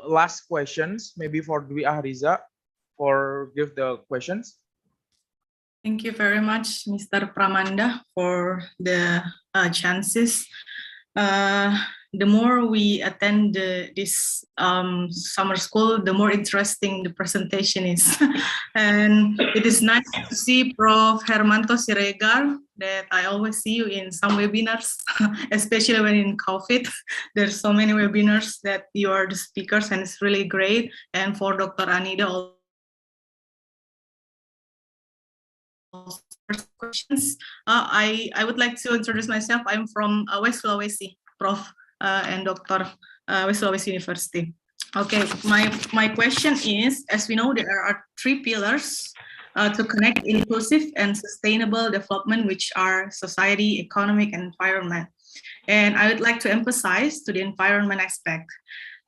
last questions maybe for Dwi Ahriza for give the questions. Thank you very much, Mr. Pramanda, for the chances. The more we attend this summer school, the more interesting the presentation is. And it is nice to see Prof. Hermanto Siregar, that I always see you in some webinars, especially when in COVID. There's so many webinars that you are the speakers, and it's really great. And for Dr. Anida, questions. I would like to introduce myself. I'm from West Sulawesi, Prof. And Dr. West Sulawesi University. Okay, my question is, as we know, there are 3 pillars to connect inclusive and sustainable development, which are society, economic, and environment. And I would like to emphasize to the environment aspect.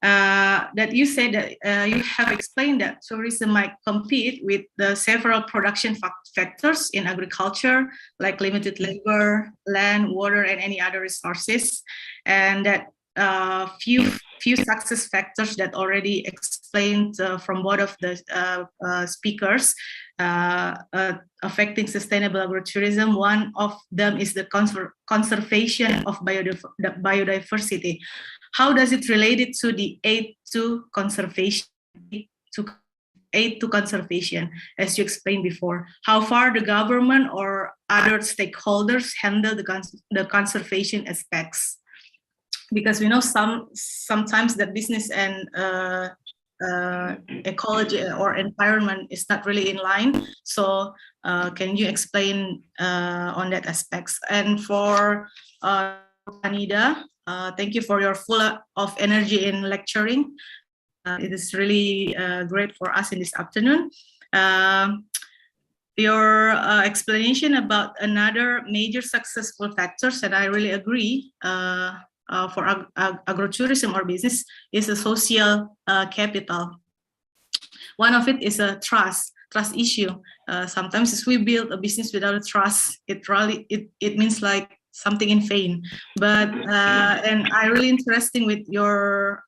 that you said that you have explained that tourism might compete with the several production factors in agriculture, like limited labor, land, water, and any other resources, and that few success factors that already explained from both of the speakers affecting sustainable agrotourism. One of them is the conservation of biodiversity. How does it relate to the aid to conservation? Aid to conservation, as you explained before. How far the government or other stakeholders handle the conservation aspects? Because we know sometimes that business and ecology or environment is not really in line. So can you explain on that aspects? And for Anida, thank you for your full of energy in lecturing. It is really great for us in this afternoon. Your explanation about another major successful factors, and I really agree, for agrotourism or business is a social capital. One of it is a trust issue. Sometimes if we build a business without a trust, it means like something in vain. But and I really interesting with your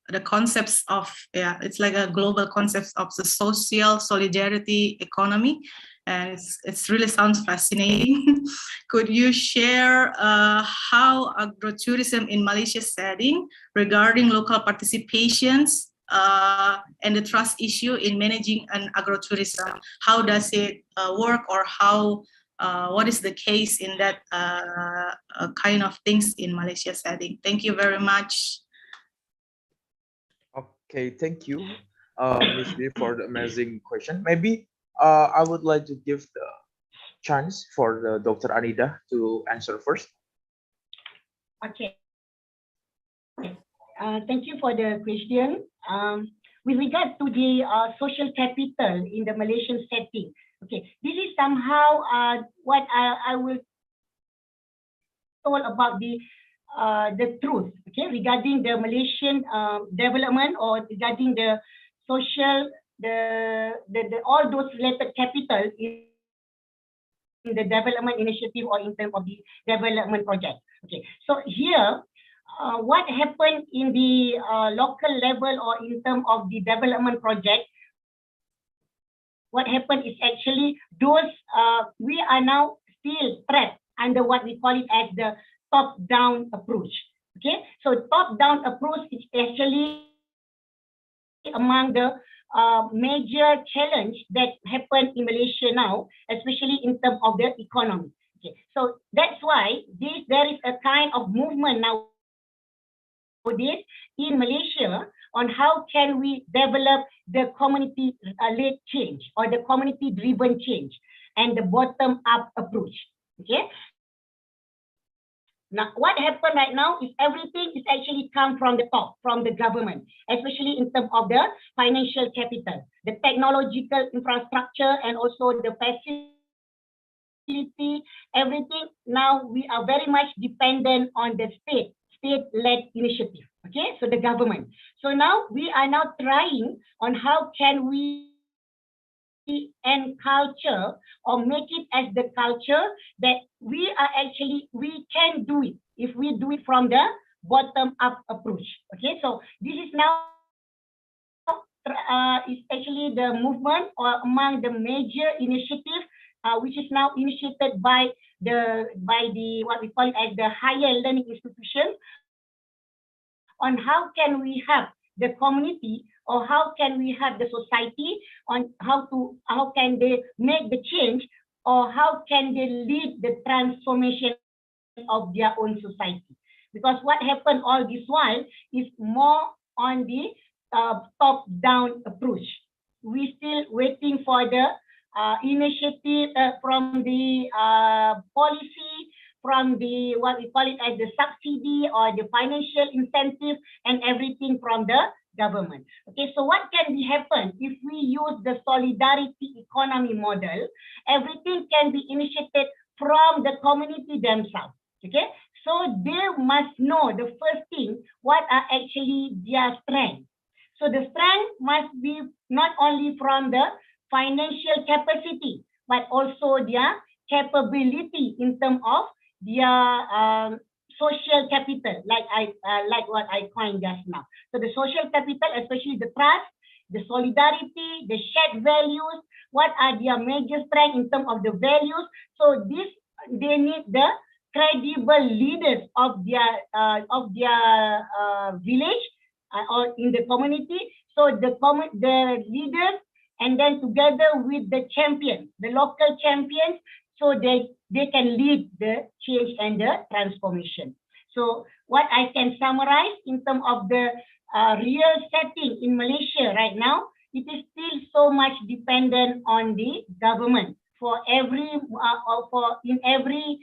the concepts of, it's like a global concept of the social solidarity economy, and it's really sounds fascinating. Could you share how agrotourism in Malaysia setting regarding local participations and the trust issue in managing an agrotourism? How does it work, or how what is the case in that kind of things in Malaysia setting? Thank you very much. Okay, thank you, Ms. B, for the amazing question. Maybe I would like to give the chance for the Dr. Anida to answer first. Okay. Thank you for the question. With regard to the social capital in the Malaysian setting, okay, this is somehow what I will talk about the truth, okay, regarding the Malaysian development, or regarding the social, the all those related capital in the development initiative or in terms of the development project. Okay, so here, what happened in the local level or in terms of the development project, what happened is actually those, we are now still trapped under what we call it as the top-down approach. Okay, so top-down approach is actually among the major challenge that happened in Malaysia now, especially in terms of the economy. Okay, so that's why there is a kind of movement now in Malaysia on how can we develop the community-led change or the community-driven change and the bottom-up approach. Okay. Now, what happened right now is everything is actually come from the top, from the government, especially in terms of the financial capital, the technological infrastructure, and also the facility, everything. Now we are very much dependent on the state-led initiative. Okay, so the government. So now we are now trying on how can we and culture, or make it as the culture that we can do it if we do it from the bottom up approach. Okay, so this is now is actually the movement or among the major initiatives which is now initiated by the what we call it as the higher learning institution, on how can we have the community, or how can we have the society, on how can they make the change, or how can they lead the transformation of their own society. Because what happened all this while is more on the top-down approach. We still waiting for the initiative from the policy, from the what we call it as the subsidy or the financial incentive, and everything from the government. Okay, so what can be happen if we use the solidarity economy model? Everything can be initiated from the community themselves. Okay, So they must know the first thing, what are actually their strengths. So the strength must be not only from the financial capacity, but also their capability in terms of their social capital, like what I coined just now. So the social capital, especially the trust, the solidarity, the shared values, what are their major strengths in terms of the values. So this, they need the credible leaders of their village or in the community. So the leaders, and then together with the champions, the local champions, so they can lead the change and the transformation. So what I can summarize in terms of the real setting in Malaysia right now, it is still so much dependent on the government for every in every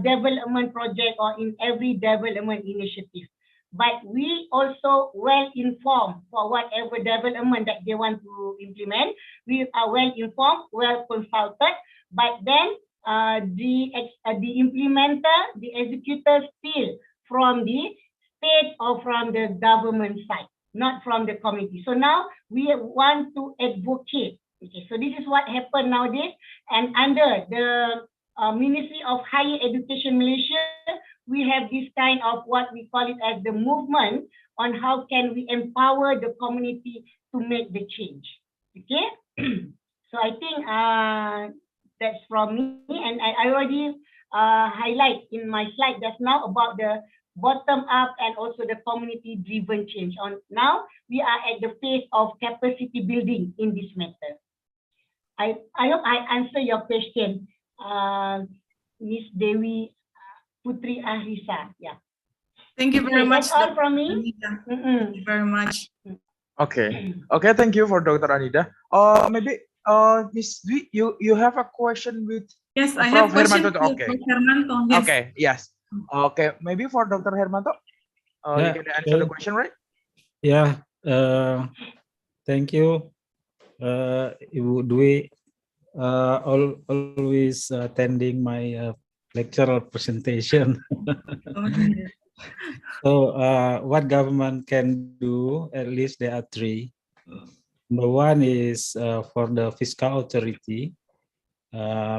development project or in every development initiative. But we also well informed for whatever development that they want to implement. We are well informed, well consulted. But then the implementer, the executor, still from the state or from the government side, not from the community. So now we want to advocate. Okay, so this is what happened nowadays, and under the Ministry of Higher Education Malaysia, we have this kind of what we call it as the movement on how can we empower the community to make the change. Okay, so I think that's from me, and I already highlight in my slide just now about the bottom up and also the community driven change. On now we are at the phase of capacity building in this matter. I hope I answer your question, Miss Dewi Putri Ahrisa. Yeah. Thank you very much. That's all from me. Thank you very much. Okay. Okay. Thank you for Dr. Anida. Maybe Miss Dwi, you have a question with Yes, I Prof. have question Hermanto. to Okay. Prof. Hermanto. Yes. Okay. Yes. Okay. Maybe for Dr. Hermanto, you Yeah, can answer the question, right? Yeah, thank you, Ibu Dwi, always attending my lectural presentation. So what government can do, at least there are three. Number one is for the fiscal authority,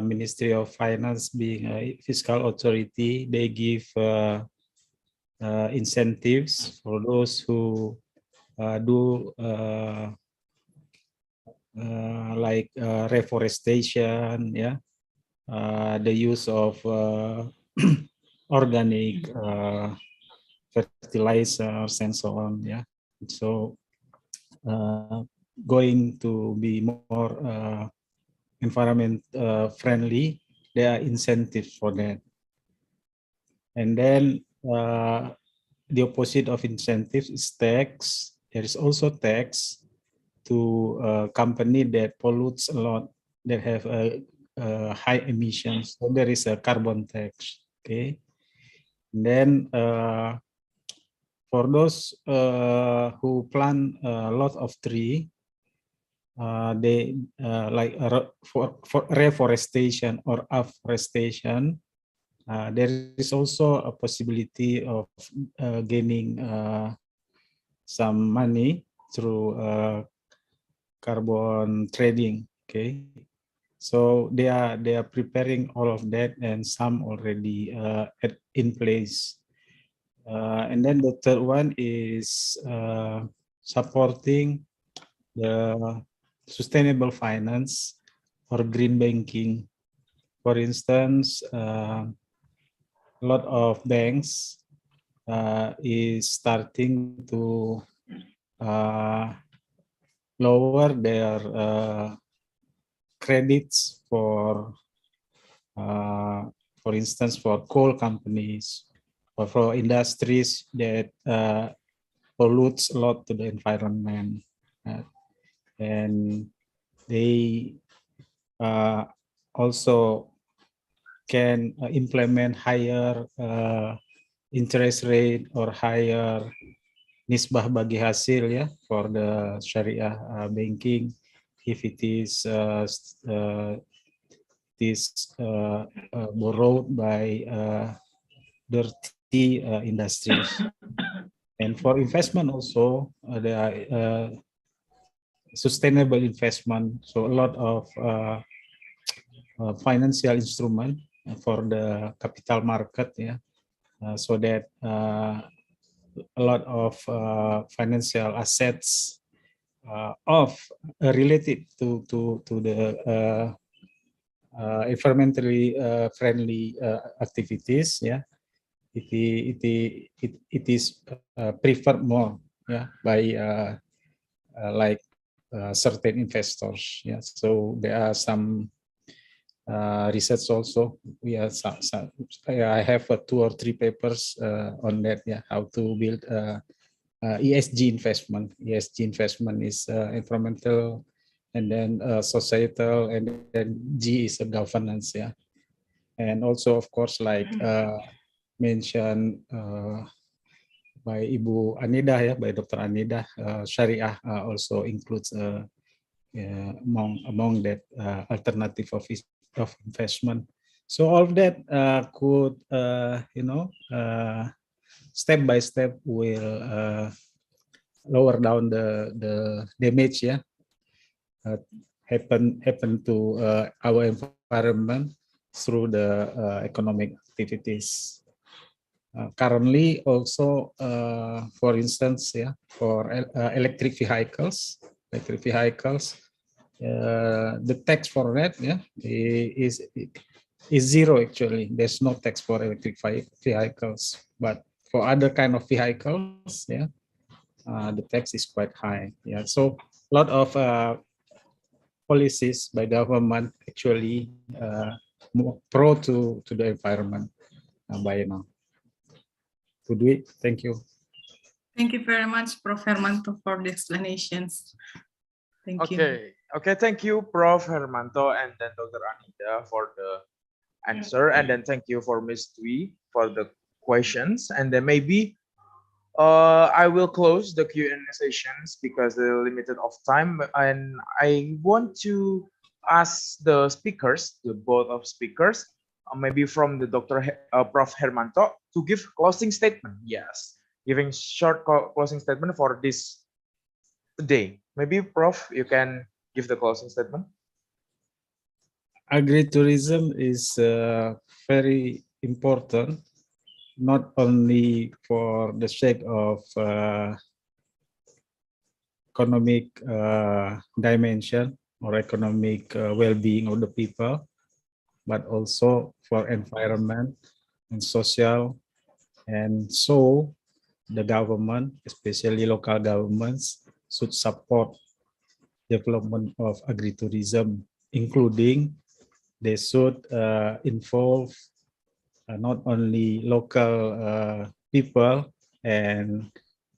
Ministry of Finance being a fiscal authority, they give incentives for those who do like reforestation, yeah, the use of organic fertilizers and so on, yeah. So going to be more environment friendly, there are incentives for that. And then the opposite of incentives is tax. There is also tax to a company that pollutes a lot, that have a high emissions. So there is a carbon tax. Okay. And then for those who plant a lot of tree, they like for reforestation or afforestation, there is also a possibility of gaining some money through carbon trading. Okay, so they are preparing all of that, and some already in place. And then the third one is supporting the sustainable finance or green banking. For instance, a lot of banks is starting to lower their credits for instance, for coal companies or for industries that pollutes a lot to the environment. And they also can implement higher interest rate or higher nisbah bagi hasil, ya, for the Sharia banking, if it is borrowed by dirty industries. And for investment also, there are sustainable investment. So a lot of financial instrument for the capital market, yeah, so that a lot of financial assets of related to the environmentally friendly activities, yeah, it is preferred more, yeah, by like certain investors, yeah. So there are some research also. We are I have 2 or 3 papers on that, yeah, how to build ESG investment. ESG investment is environmental, and then societal, and then G is a governance, yeah. And also, of course, like mentioned by Ibu Anida, yeah, by Dr. Anida, Syariah also includes among that alternative of investment. So all of that could, step by step will lower down the damage, yeah, happen to our environment through the economic activities. Currently, also, for instance, yeah, for electric vehicles, the tax for that, yeah, is zero actually. There's no tax for electric vehicles, but for other kind of vehicles, yeah, the tax is quite high. Yeah, so a lot of policies by government actually more pro to the environment by now. To do it. Thank you. Thank you very much, Prof. Hermanto, for the explanations. Thank you. Okay, thank you, Prof. Hermanto, and then Dr. Anida for the answer, and then thank you for Ms. Dwi for the questions, and then maybe I will close the Q&A sessions because they're limited of time, and I want to ask the speakers, the both of speakers, maybe from the Prof. Hermanto, to give closing statement. Yes, giving short closing statement for this day. Maybe Prof, you can give the closing statement. Agritourism is very important, not only for the sake of economic dimension or economic well-being of the people, but also for environment and social. And so the government, especially local governments, should support development of agritourism, including they should involve not only local people and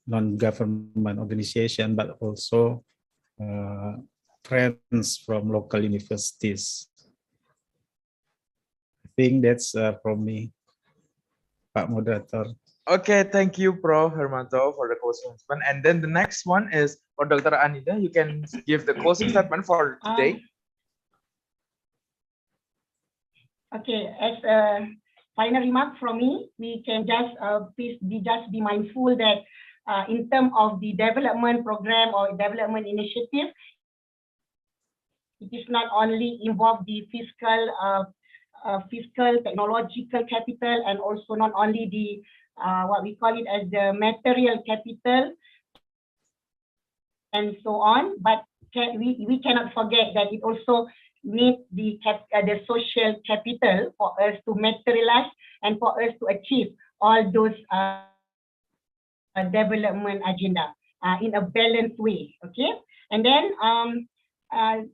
non-government organization, but also friends from local universities. I think that's from me, Pak Moderator. Okay, thank you, Prof. Hermanto, for the closing statement. And then the next one is for Dr. Anida. You can give the closing statement for today. Okay, as a final remark from me, we can just please be mindful that in terms of the development program or development initiative, it is not only involve the fiscal, technological capital, and also not only the what we call it as the material capital and so on, but we cannot forget that it also needs the social capital for us to materialize and for us to achieve all those development agenda in a balanced way. Okay, and then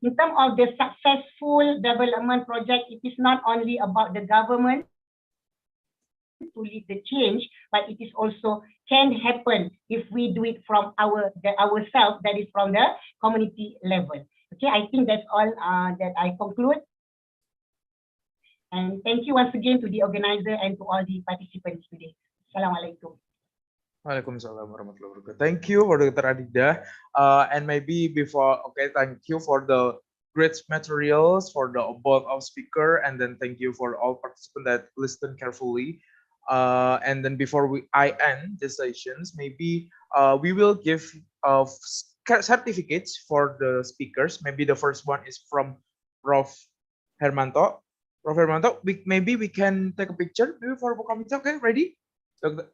in terms of the successful development project, it is not only about the government to lead the change, but it is also can happen if we do it from ourselves, that is from the community level. Okay, I think that's all that I conclude. And thank you once again to the organizer and to all the participants today. Assalamualaikum. Waalaikumsalam warahmatullahi wabarakatuh. Thank you for Dr. Adida. And maybe before, okay, thank you for the great materials for the both of speaker, and then thank you for all participants that listen carefully. And then before I end the sessions, maybe we will give certificates for the speakers. Maybe the first one is from Prof. Hermanto. Prof. Hermanto, maybe we can take a picture maybe for committee. Okay, ready?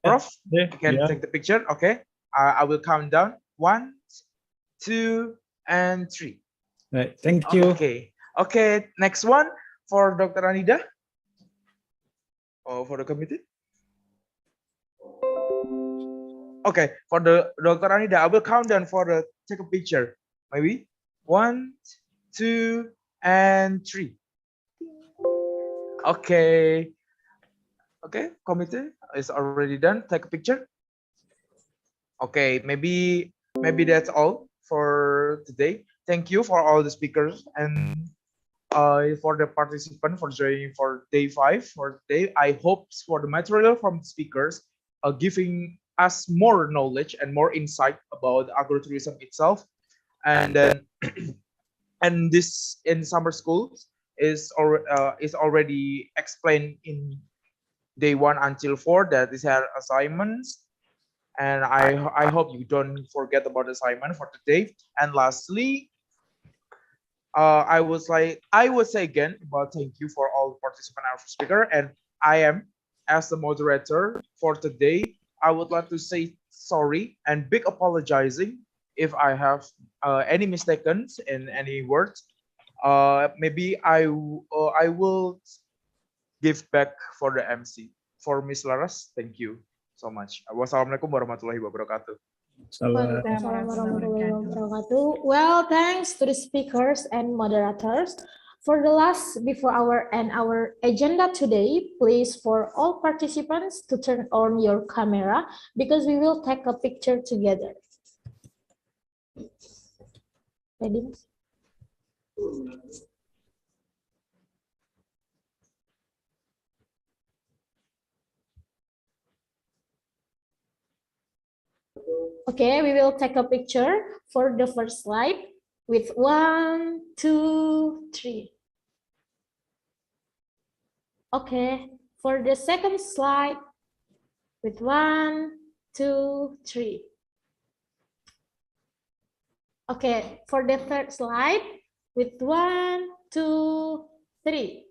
Prof, Yeah, you can take the picture. Okay, I will count down 1, 2, and 3. Right. Thank you. Okay. Okay. Next one for Dr. Anida. For the committee. Okay, for the Dr. Anida, I will count down for the take a picture. Maybe 1, 2, and 3. Okay. Okay, committee is already done. Take a picture. Okay, maybe that's all for today. Thank you for all the speakers and for the participant for joining for day 5 for today. I hope for the material from the speakers giving us more knowledge and more insight about agrotourism itself. And then and this in summer schools is already explained in day 1 until 4 that these are assignments. And I hope you don't forget about assignment for today. And lastly, I would say again about thank you for all participant and speaker. And I am as the moderator for today. I would like to say sorry and big apologizing if I have any mistakes in any words. Maybe I will give back for the MC for Miss Laras. Thank you so much. Wassalamualaikum warahmatullahi wabarakatuh. Well, thanks to the speakers and moderators. For the last, before our agenda today, please for all participants to turn on your camera because we will take a picture together. Ready? Okay, we will take a picture for the first slide with 1, 2, 3. Okay, for the second slide with 1, 2, 3. Okay, for the third slide with 1, 2, 3.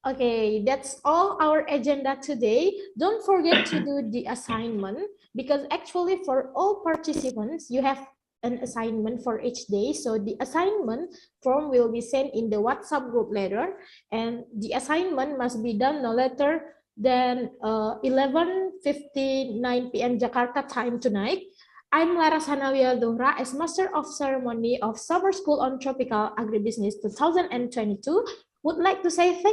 Okay, that's all our agenda today. Don't forget to do the assignment because actually for all participants, you have an assignment for each day. So the assignment form will be sent in the WhatsApp group later, and the assignment must be done no later than 11:59 p.m. Jakarta time tonight. I'm Laras Hanawiya Dhuhra as Master of Ceremony of Summer School on Tropical Agribusiness 2022. Would like to say thank